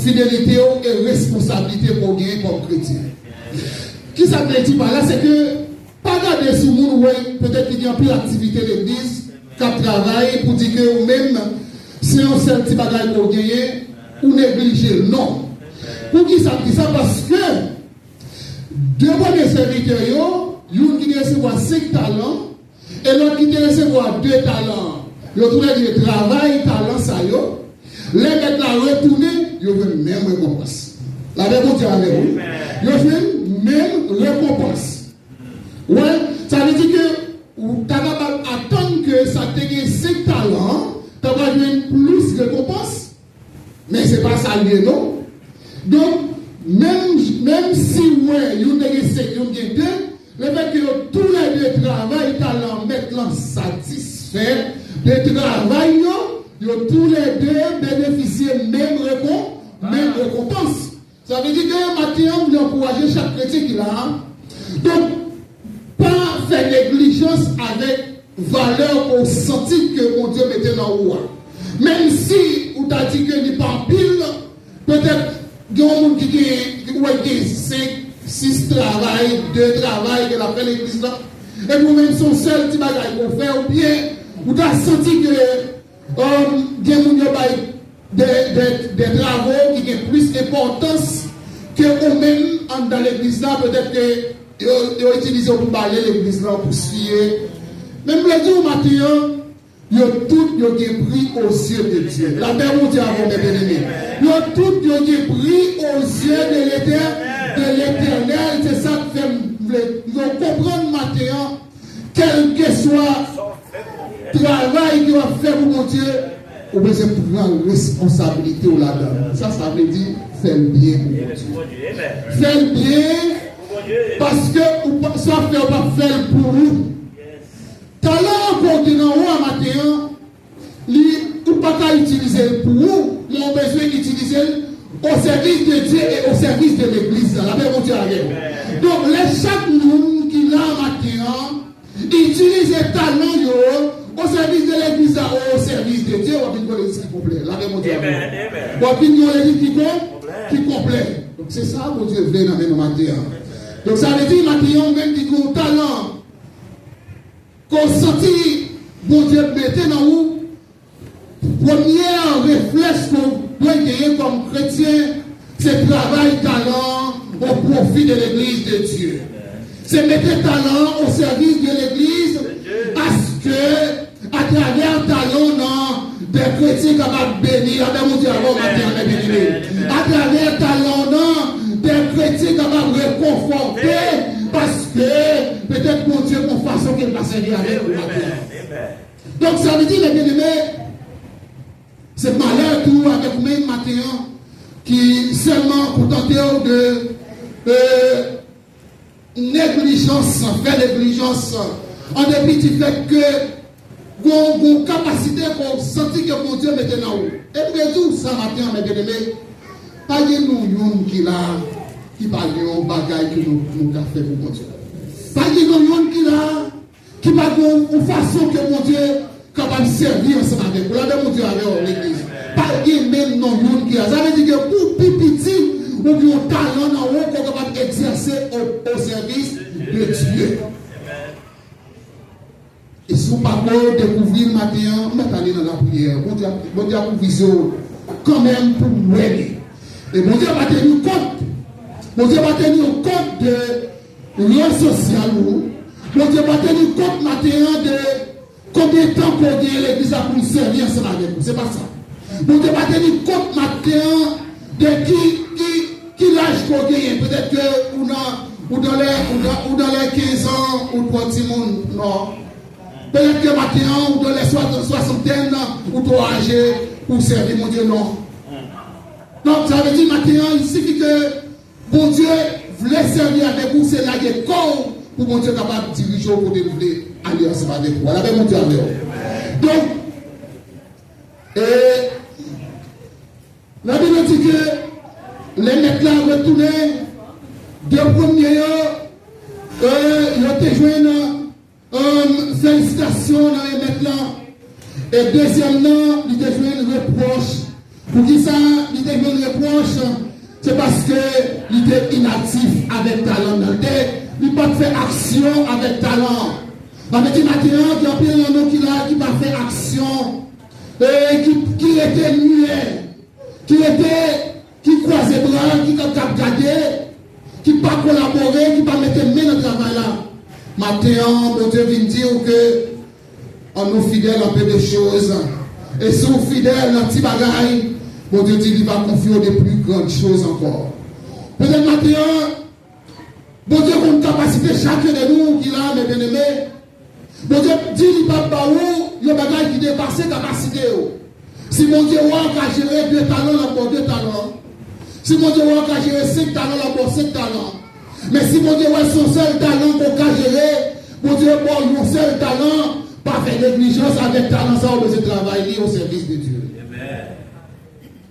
fidélité et responsabilité pour gagner comme chrétien. Qui ça veut dire par là, c'est que pas garder sur le monde, peut-être qu'il y a plus d'activité de l'église, qu'à travailler pour dire que même si on sait un petit bagage pour gagner, ou négliger. Non. Pour qui ça dit ça? Parce que 2 premiers serviteurs, une qui recevoir 5 talents, et l'autre qui recevoir 2 talents. Ils ont trouvé du travail, talent, ça y est. Les mecs là retourner, ils ont fait même récompense. La réponse est avec vous. Ils ont fait même récompense. Ouais, ça veut dire que tu as attendre que ça te gagne 5 talents, tu vas gagner plus de récompense. Mais ce n'est pas ça lié, non? Donc, même si ouais, ils ont gagné 5, ils ont gagné 2, le fait que tous les 2 travaillent, talent, maintenant satisfait de travail, ils ont tous les 2 bénéficié même récompense. Ça veut dire que maintenant, vous encouragez chaque chrétien qui l'a. Donc, pas faire négligence avec valeur au senti que mon Dieu mettait dans le roi. Même si vous t'as dit que n'est pas pile, peut-être qu'il y a un monde qui a 5, 6 travail, 2 travail que la fait l'église là. Et vous-même son seul petit bagage pour faire, ou bien vous t'as senti que il y a des travaux qui ont plus d'importance que vous-même dans l'église là, peut-être que ils ont utilisé pour balayer l'église là, pour suivre. Même le jour matin, ils ont tout pris aux yeux de Dieu. La paix mon Dieu avant mes bien-aimés. Ils ont tout pris aux yeux de l'éternel. C'est ça que fait. Ils ont compris matin, quel que soit le travail qu'ils ont fait pour mon Dieu, ou bien c'est pour prendre responsabilité au là-dedans. Ça veut dire faire le bien pour mon Dieu. Faire le bien, parce que soit faire ou pas faire pour nous. Talent continent ou à matin, ou pas qu'à utiliser pour vous, mais on a besoin d'utiliser au service de Dieu et au service de l'église. La paix mon Dieu arrive. Donc, chaque monde qui l'a matin, utilise les talents au service de l'église ou au service de Dieu, on va venir l'église qui complet. La paix mon Dieu arrive. On va venir l'église qui complet. Donc, c'est ça mon Dieu veut dans le matin. Donc, ça veut dire matin, même qui ont talent. Qu'on sentit, bon Dieu, mettez dans vous, premier réflexe qu'on doit gagner comme chrétien, c'est travail, talent au profit de l'église de Dieu. C'est mettre talent au service de l'église, parce que, à travers talent, des chrétiens capables de bénir, à travers talent, des chrétiens capables de réconforter, parce que peut-être mon Dieu, qu'on façon qu'il va servir avec vous. Donc ça veut dire, les bien-aimés, c'est malheur tout avec vous-même matin qui seulement pour tenter de négligence, faire négligence, en dépit du fait que vos capacités pour sentir que mon Dieu mettait dans vous. Et puis tout ça matin, mes bien-aimés, pas de nous qui là. qui parle de bagaille que nous avons fait pour mon Dieu. Pas de monde qui là, qui parle de façon que mon Dieu capable de servir ensemble avec vous. Là, mon Dieu avec l'église. Pas de même non monde qui là. Ça veut dire que pour petit, ou bien talent dans haut qu'on capable d'exercer au service de Dieu. Et si vous ne pouvez pas découvrir le matin, mettez aller dans la prière. Bon Dieu a provisé quand même pour vous aider. Et bon Dieu va tenir compte. Bon Dieu va tenir compte de lien social. Bon Dieu va tenir compte matin de combien de temps qu'on a l'église pour nous servir ensemble avec vous. C'est pas ça. Bon Dieu va tenir compte matin de qui l'âge qu'on gagne. Peut-être que ou dans les 15 ans ou 30 monde, non. Peut-être que maintenant, ou dans les soixantaines, ou trop âgé pour servir mon Dieu, non. Donc, ça veut dire maintenant, il suffit que mon Dieu voulait servir avec vous, c'est là qu'il y a corps pour mon Dieu capable de diriger au côté de vous aller ensemble avec vous. Voilà, mon Dieu avec vous. Donc, la Bible dit que les mecs là retournés, deux premiers, ils ont été joints. Félicitations dans les mecs là. Et deuxièmement, il devient une reproche. Pour qui ça, il devient une reproche? C'est parce qu'il était inactif avec talent. Il n'a pas fait action avec talent. Avec dit maintenant, il y a plein de gens qui n'a pas fait action. Et qui était muet. Qui croisait bras, qui n'a pas gardé. Qui n'a pas collaboré, qui n'a pas mettre main dans le travail là. Maintenant, mon Dieu vient dire que on nous fidèles un peu de choses. Et si on fidèles dans petit bagaille, mon Dieu dit qu'il va confier de plus grandes choses encore. Peut-être maintenant, mon Dieu a une capacité chacun de nous qui l'a, mes bien-aimés. Mon Dieu dit qu'il va pas où, il y a des bagailles qui dépassent la capacité. Si mon Dieu a géré 2 talents, là pour 2 talents. Si mon Dieu a géré 5 talents, là pour 5 talents. Mais si mon Dieu a son seul talent pour gérer, mon Dieu a mon seul talent, pas faire négligence avec talent, ça, on peut travailler au service de Dieu. Amen.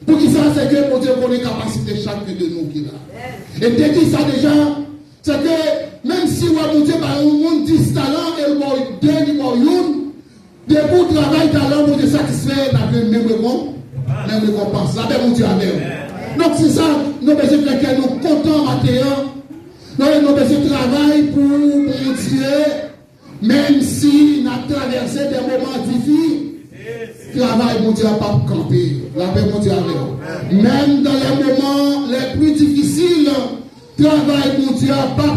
Pour qui ça, c'est que mon Dieu connaît la capacité chacun de nous qui a. Et dès qu'il ça déjà, c'est que même si mon Dieu a un monde 10 talents, et le 2, il y a une, de pour travail talent, mon Dieu satisfait, la même récompense. La même mon Dieu a même. Donc c'est ça, nous besoin de quelqu'un, nous comptons maintenant. Nous avons besoin de travail pour Dieu, même si nous avons traversé des moments difficiles. Travail, mon Dieu, n'a pas campé. La paix, mon Dieu, avec. Même dans les moments les plus difficiles, travail, mon Dieu, n'a pas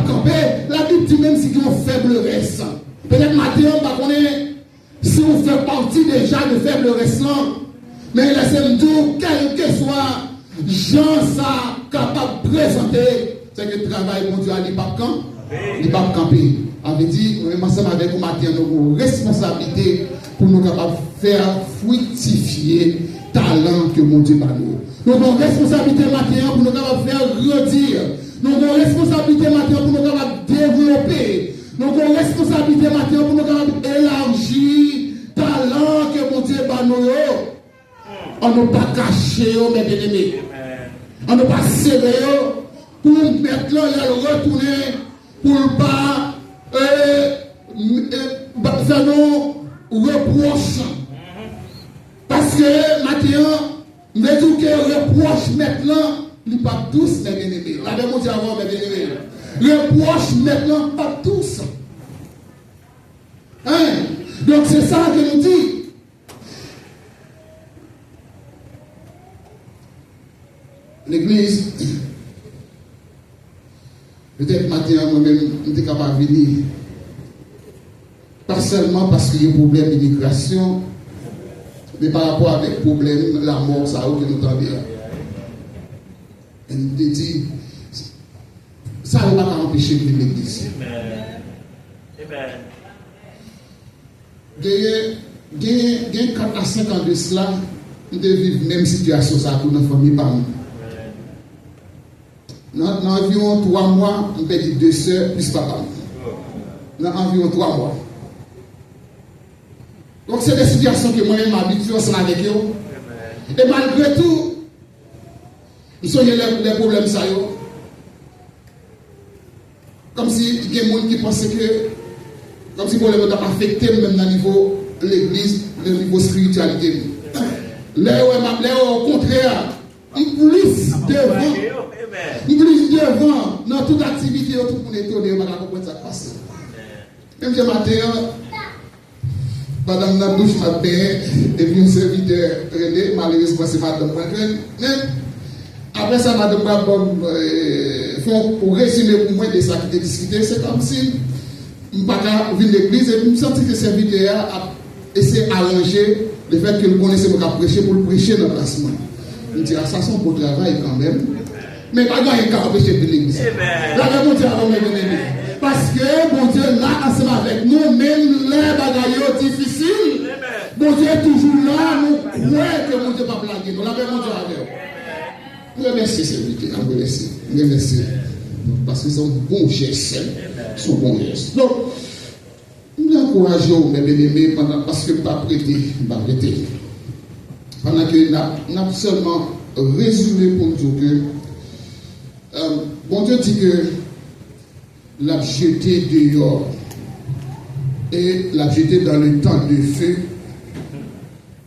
campé. La Bible dit même si on faiblesse. Peut-être matin, on va connaître si on fait partie déjà de faiblesse, mais laissez-moi dire, quel que soit Jean ça capable de présenter. C'est que le travail, mon Dieu, il n'est pas camper. Avait dit, ensemble avec vous, matin, nous avons une responsabilité pour nous capables de faire fructifier le talent que mon Dieu a nous. Nous avons une responsabilité matin pour nous capables de faire grandir. Nous avons une responsabilité matin pour nous capables de développer. Nous avons une responsabilité matin pour nous capables d'élargir le talent que mon Dieu a nous. On ne pas cacher, mes bien-aimés. On ne pas serrer. Pour mettre là, il a retourné pour ne pas faire nos reproches. Parce que maintenant, nous disons que reproche maintenant, nous pas tous les bien-aimés. La même chose avant, mes bien-aimés. Reproche maintenant, pas tous. Hein? Donc c'est ça que nous dit. L'église. Peut-être matin, moi-même, je suis capable de venir. Pas seulement parce qu'il y a un problème d'immigration, mais par rapport avec le problème de la mort, ça a que nous avons. Et nous dit, ça ne va pas empêcher de venir l'église. Il y a 4 à 5 ans de cela, nous devons vivre la même situation pour notre famille par nous. Dans environ 3 mois, on peut dire 2 soeurs plus papa. Dans environ 3 mois. Donc c'est des situations que moi-même m'habitue ensemble avec eux. Et malgré tout, Vous voyez les problèmes, ça y est. Comme si il y a des gens qui pensaient que, comme si le problème a affecté même dans le niveau de l'église, le niveau de spiritualité. Là, au contraire, il plus devant, dans toute activité, tout le monde est étonné, on va comprendre ça passe. Même ce matin, madame la douche m'a payé, et puis un serviteur René, malheureusement c'est madame Franklin. Mais après ça, madame pour résumer pour moi de ça qui était discuté, c'est comme si je ne pas venir à l'église et je me sentais que le serviteur a essayé d'arranger le fait que nous connaissons pour prêcher pour le prêcher dans le placement. Je dis, ça c'est un beau travail quand même. Mais pas dans un cas prêcher de l'église. Là, mon Dieu, parce que mon Dieu, là, ensemble avec nous, même les bagailles difficiles, mon Dieu est toujours là, nous croyons que mon Dieu ne va pas blaguer. Nous l'avons mon Dieu avec nous. Nous remercions serviteur, nous remercions. Parce que c'est un bon geste. C'est un bon geste. Donc, nous encourageons mes bien-aimés parce que nous ne pas prêter. Pendant que nous avons seulement résumé pour dire que bon Dieu dit que l'a jeté dehors et l'a jeté dans le temps de feu.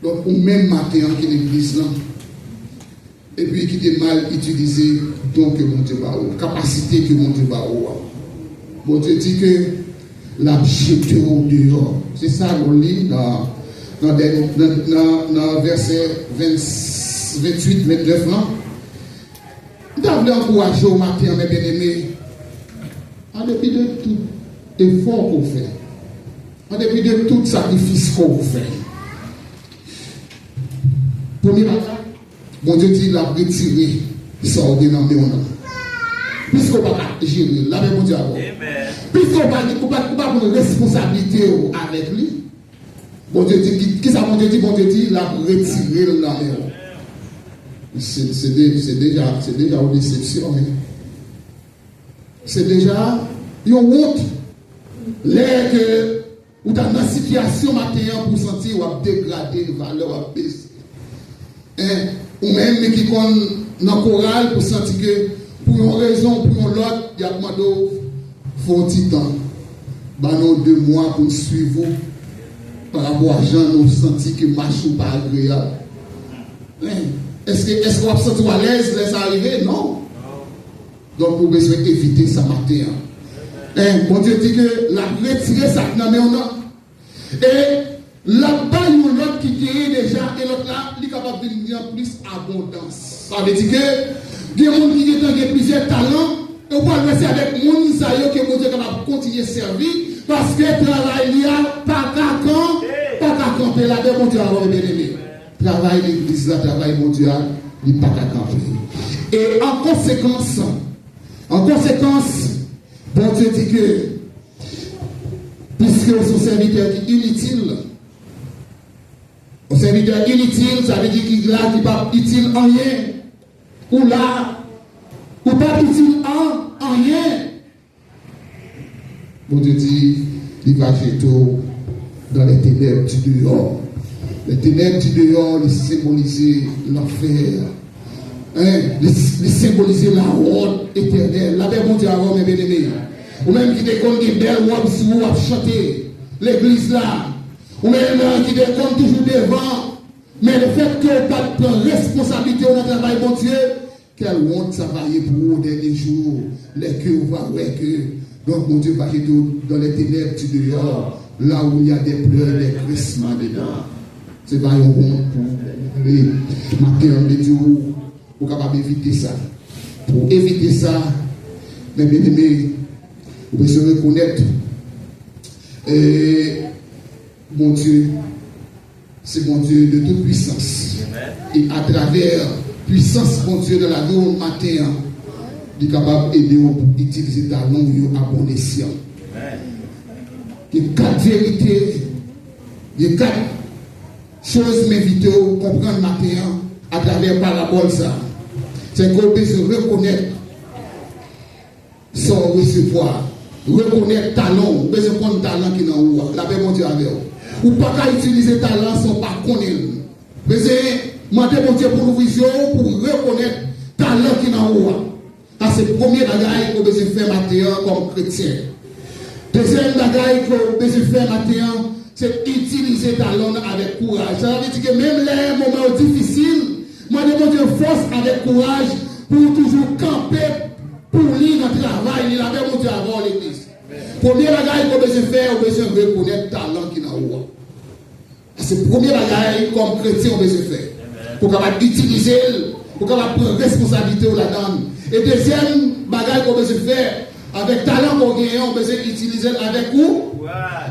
Donc, au même matin que l'église là. Et puis qui est mal utilisé, donc mon Dieu va haut, capacité que mon Dieu va haut. Bon Dieu dit que la jeté dehors. C'est ça qu'on lit dans verset 28, 29 ans. Nous avons encouragé au matin, mes bien-aimés, en dépit de tout effort qu'on fait, en dépit de tout sacrifice qu'on fait. Premier matin, bon Dieu dit, il a retiré ça ordonnance. Puisqu'on ne va pas gérer, là, bon Dieu avant. Puisqu'on ne va pas prendre responsabilité avec lui, bon Dieu dit, qu'est-ce que bon Dieu dit? Bon Dieu dit, il a retiré le main. C'est déjà une déception. Hein. C'est déjà une honte. L'air que ou dans une situation matérielle pour sentir ou à dégrader une valeur, à baisser. Hein? Ou même qui sont dans le choral pour sentir que pour une raison, pour une autre, il y a demandé faut un petit temps. Bah, nous 2 mois pour suivre par rapport à gens, nous sentir que marche ou pas agréable. Hein? Est-ce qu'on va se sentir à l'aise laisse arriver? Non. Donc, nous besoin éviter ça matin. Bon Dieu dit que la retirer ça dans on a. Et là-bas, il y a un autre qui est déjà, et l'autre là, il est capable de venir en plus abondance. Ça veut dire que il y a des gens qui ont plusieurs talents, et on va rester avec les gens que mon Dieu est capable de continuer à servir, parce que le travail, il n'y a pas qu'à camper là-dedans, mon Dieu, avant bien aimé. Travail l'église, là, travail mon Dieu, il n'y a pas qu'à camper. Et en conséquence, bon Dieu dit que, puisque son serviteur est inutile, un serviteur inutile, ça veut dire qu'il n'est pas utile en rien, ou là, ou pas utile en rien. Bon Dieu dit, il va jeter dans les ténèbres du dehors. Les ténèbres du dehors, ils symbolisent l'enfer. Les symboliser la honte éternelle. La paix, mon Dieu, avant mes bien-aimés. Ou même qui déconne des belles robes si vous avez chanté l'église là. Ou même qui déconne toujours devant. Mais le fait que vous pas prendre responsabilité dans le travail, mon Dieu, quelle honte ça va y pour vous derniers jours. Les que vous voyez que. Donc, mon Dieu va jeter dans les ténèbres du dehors, là où il y a des pleurs, des crissements dedans. C'est pas un bon pour les matins de Dieu. Pour capable éviter ça. Pour éviter ça, mes bien-aimés, vous pouvez se reconnaître. Et mon Dieu, c'est mon Dieu de toute puissance. Et à travers puissance, mon Dieu, de la vie au matin, il est capable d'aider pour utiliser ta langue à bon escient. Il y a 4 vérités, il y a 4 choses m'inviter à comprendre le matin à travers parabole ça. C'est qu'on peut se reconnaître son recevoir, reconnaître talent, besoin de prendre talent qui est dans vous, la paix mon Dieu avec vous. Ou pas qu'à utiliser talent sans pas connaître. Besoin demander mon Dieu pour nous vision, pour reconnaître talent talent qui dans haut. C'est le premier bagage qu'on peut faire matin comme chrétien. Deuxième bagage qu'on peut faire matin, c'est utiliser talent avec courage. Ça veut dire que même les moments difficiles, moi je demande force avec courage pour toujours camper pour lui dans le travail. Il avait mon Dieu avant l'église. Premier bagage qu'on peut faire, on peut reconnaître le talent qui est dans haut. C'est le premier bagage comme chrétien on peut faire. Pour capable utiliser, pour capable prendre responsabilité là-dedans. Et deuxième bagage qu'on peut faire, avec talent qu'on gagne, on peut utiliser avec où?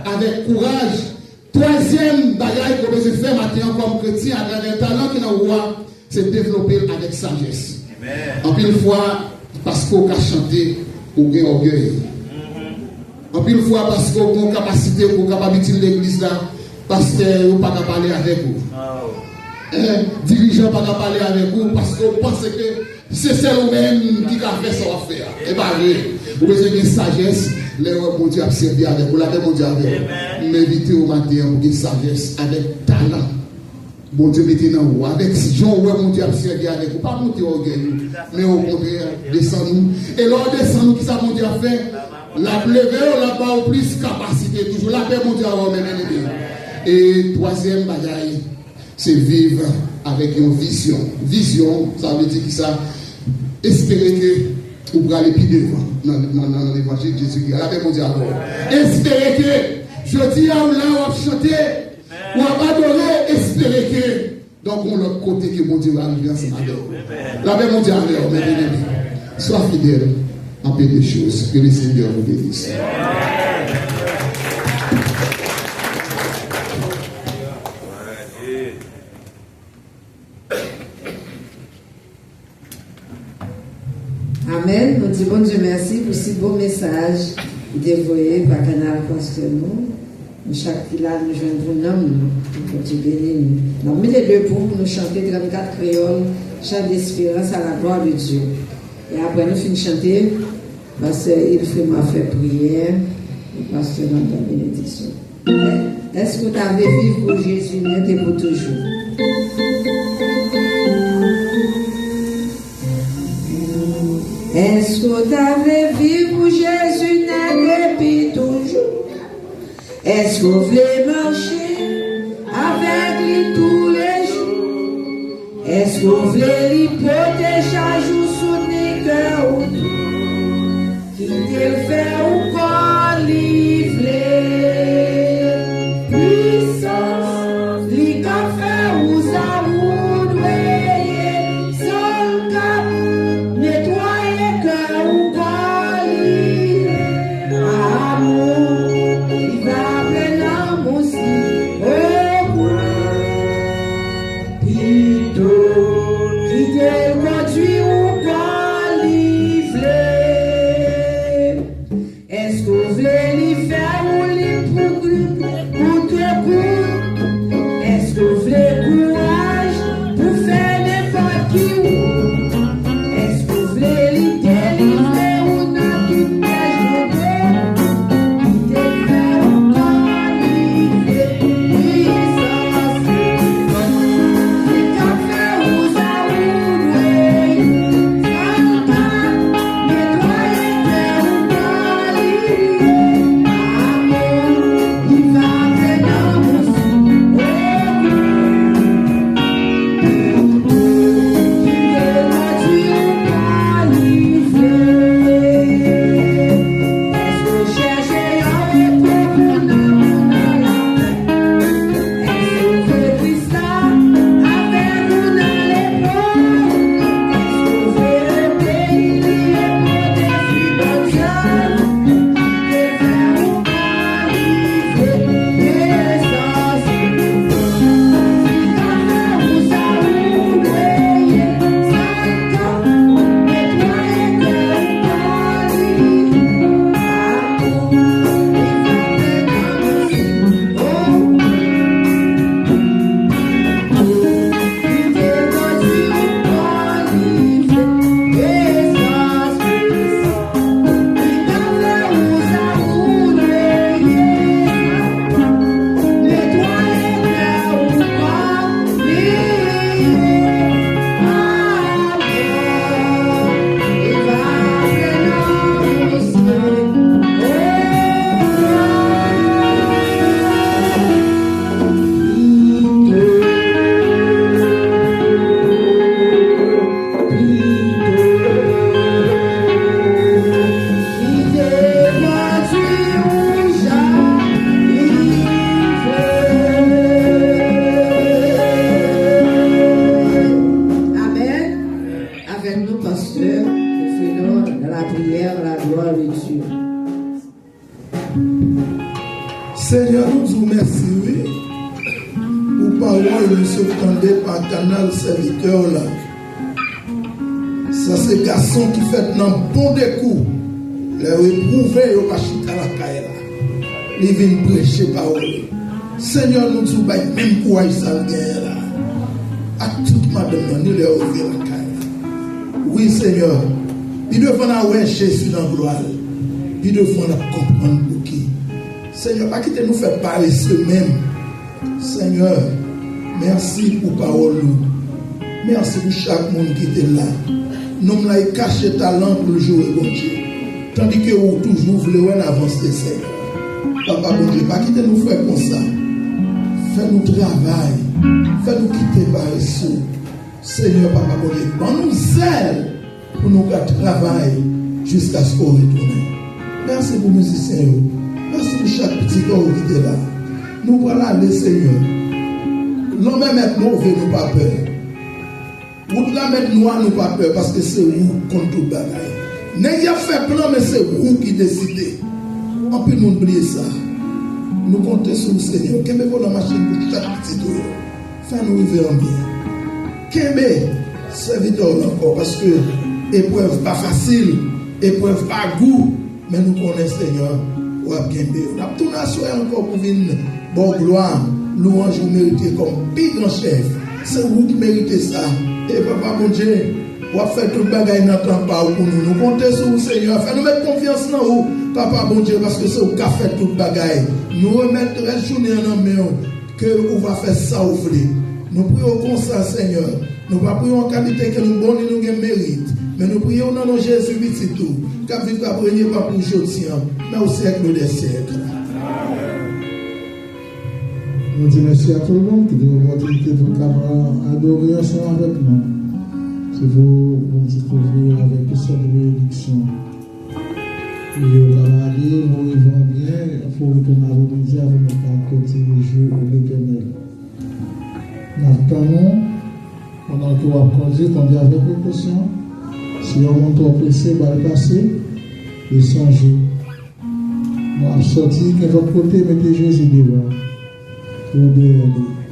Avec courage. Troisième bagage qu'on peut faire maintenant comme chrétien, avec un talent qui est dans le roi, c'est développer avec sagesse. En pile fois, parce qu'on a chanté, on a orgueil. En pile fois, parce qu'on a une capacité, pour capable utiliser l'église là, parce qu'on ne peut pas parler avec vous. Dirigeant ne peut pas parler avec vous, parce qu'on pense que c'est celle-même qui a fait son affaire. Et pas vrai. Vous avez une sagesse, les bon Dieu a servi avec vous. La bon Dieu avec vous. M'inviter au matin pour une sagesse, avec talent. Bon Dieu mettez dans vous. Avec si Jean, mon Dieu a servi avec vous. Pas monter au gueule, mais au contraire, descend-nous. Et lors descend-nous, qui ça mon Dieu a fait? La lever, on n'a pas plus capacité. Toujours la paix, mon Dieu a aimé. Et troisième bagaille, c'est vivre avec une vision. Vision, ça veut dire que ça, espérer que vous allez plus devant dans l'évangile de Jésus-Christ. La paix, mon Dieu, alors. Espérer que, je dis à vous là, on va chanter, on va adorer, espérer que, donc on l'autre côté que mon Dieu va arriver ensemble avec vous. La paix, mon Dieu, alors, mes bien-aimés. Sois fidèle en peu de choses. Que le Seigneur vous bénisse. Amen. Nous disons bon Dieu merci pour ce beau message dévoyé par Canal Pasteur nous. Chaque village nous joignons pour nous, pour Dieu bénir nous. Nous mettons les deux pour nous chanter 34 créoles, chant d'espérance à la gloire de Dieu. Et après nous finissons chanter, Pasteur Ilfré m'a fait prière, et Pasteur dans la bénédiction. Est-ce que tu avais vécu pour Jésus net et pour toujours? Est-ce que tu avais vécu pour Jésus net et puis toujours? Est-ce que vous voulez marcher avec lui tous les jours? Est-ce que vous voulez lui protéger chaque jour sous les cœurs autour? Qui te fait ou pas livrer? Puissance, lui qu'a fait ou ça ou doué, sans cap, nettoyer cœur ou pas livrer. Amour, il va appeler l'âme aussi, au bout. Plutôt, qui te conduit ou pas livrer. la prière, la gloire et Dieu. Seigneur, nous vous remercions, oui, pour parole nous s'entendait par canal serviteur là. Ça c'est garçon qui fait un bon découp. Les éprouver au pachita la caille là. Ils viennent prêcher parole. Seigneur, nous vous baillons même courage ça là. À toute madame, nous les ouvrir la caille. Oui, Seigneur. Il devons avoir Jésus dans la gloire. Il devons comprendre pour qui. Seigneur, pas quitter nous faire parler ce-même. Seigneur, merci pour parole. Merci pour chaque monde qui était là. Nous avons caché talent pour le jouer, bon Dieu. Tandis que vous toujours voulez avancer, Seigneur. Papa, bon Dieu, pas quitter nous faire comme ça. Fais-nous travail. Fais-nous quitter paresseux. Seigneur, Papa, bon Dieu, prends-nous zèle pour nous travailler jusqu'à ce qu'on retourne. Merci pour nous, Seigneur. Merci pour chaque petit corps qui était là. Nous voilà aller, Seigneur. L'homme est mauvais, nous pas peur. Vous la mettre noir, nous pas peur, parce que c'est vous contre tout bagaille. N'ayez fait plan, mais c'est vous qui décidez. On peut nous oublier ça. Nous comptons sur le Seigneur. Qu'est-ce que vous la machine pour chaque petit tour? Fais-nous vivre en bien. Qu'est-ce serviteur encore, parce que épreuve pas facile, épreuve pas goût, mais nous connaissons Seigneur. On a tout encore pour venir. Bon gloire, louange, vous méritez comme plus grand chef. C'est vous qui méritez ça. Et papa, mon Dieu, on va faire tout le bagage dans notre temps pour nous. Nous comptons sur vous, Seigneur. Fais-nous mettre confiance dans vous, papa, mon Dieu, parce que c'est vous qui avez fait tout le bagage. Nous remettre la journée en main, que vous va faire ça au voulez. Nous prions comme ça, Seigneur. Nous ne prions en qualité que nous bonnons nous mérite. Mais nous prions dans nos Jésus vite tout. Car vivre pas pour aujourd'hui, mais au siècle des siècles. Nous disons merci à tout le monde qui donne l'opportunité de adorer ensemble avec nous. C'est vous découvrir avec une sorte de bénédiction. Et on va aller, nous vivons bien, il faut retourner à l'obédience avant de continuer le jeu de l'Éternel. Nous attendons, pendant que vous conduisez, on dit avec précaution. Si on monte trop pressé, va le passer et changer. Nous avons sorti que votre côté, mettez Jésus devant. Pour derrière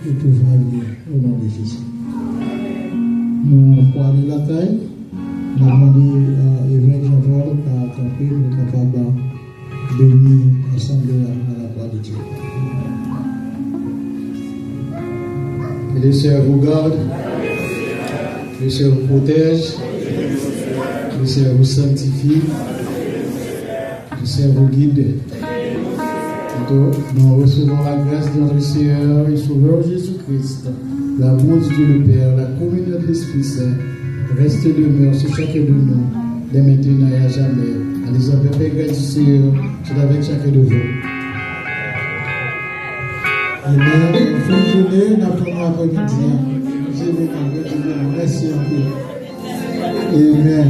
et tout va bien au nom de Jésus. Nous allons aller la taille. Nous avons demandé à Évêque Jean-Paul à camper pour être capable de bénir ensemble à la gloire de Dieu. Que le Seigneur vous garde, que le Seigneur vous protège, que le Seigneur vous sanctifie, que le Seigneur vous guide. Nous recevons la grâce de notre Seigneur et Sauveur Jésus-Christ, l'amour de Dieu le Père, la communion de l'Esprit Saint, reste et demeure sur chacun de nous, dès maintenant et à jamais. À l'exemple du Seigneur, c'est avec chacun de vous. Amen. Fin de journée, nous attendons après-midi. Merci un peu. Amen.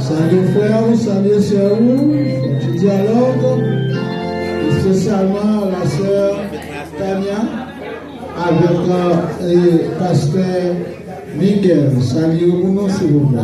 Salut frère, salut sœur, du dialogue, et spécialement la sœur Tania avec le pasteur Miguel. Salut au nom, s'il vous plaît.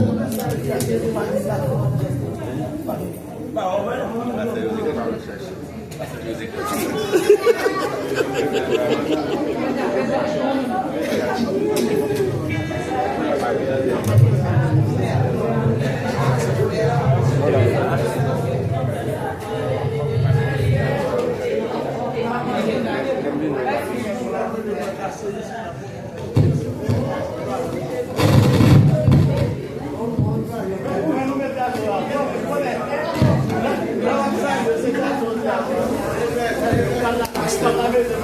Hasta la vez de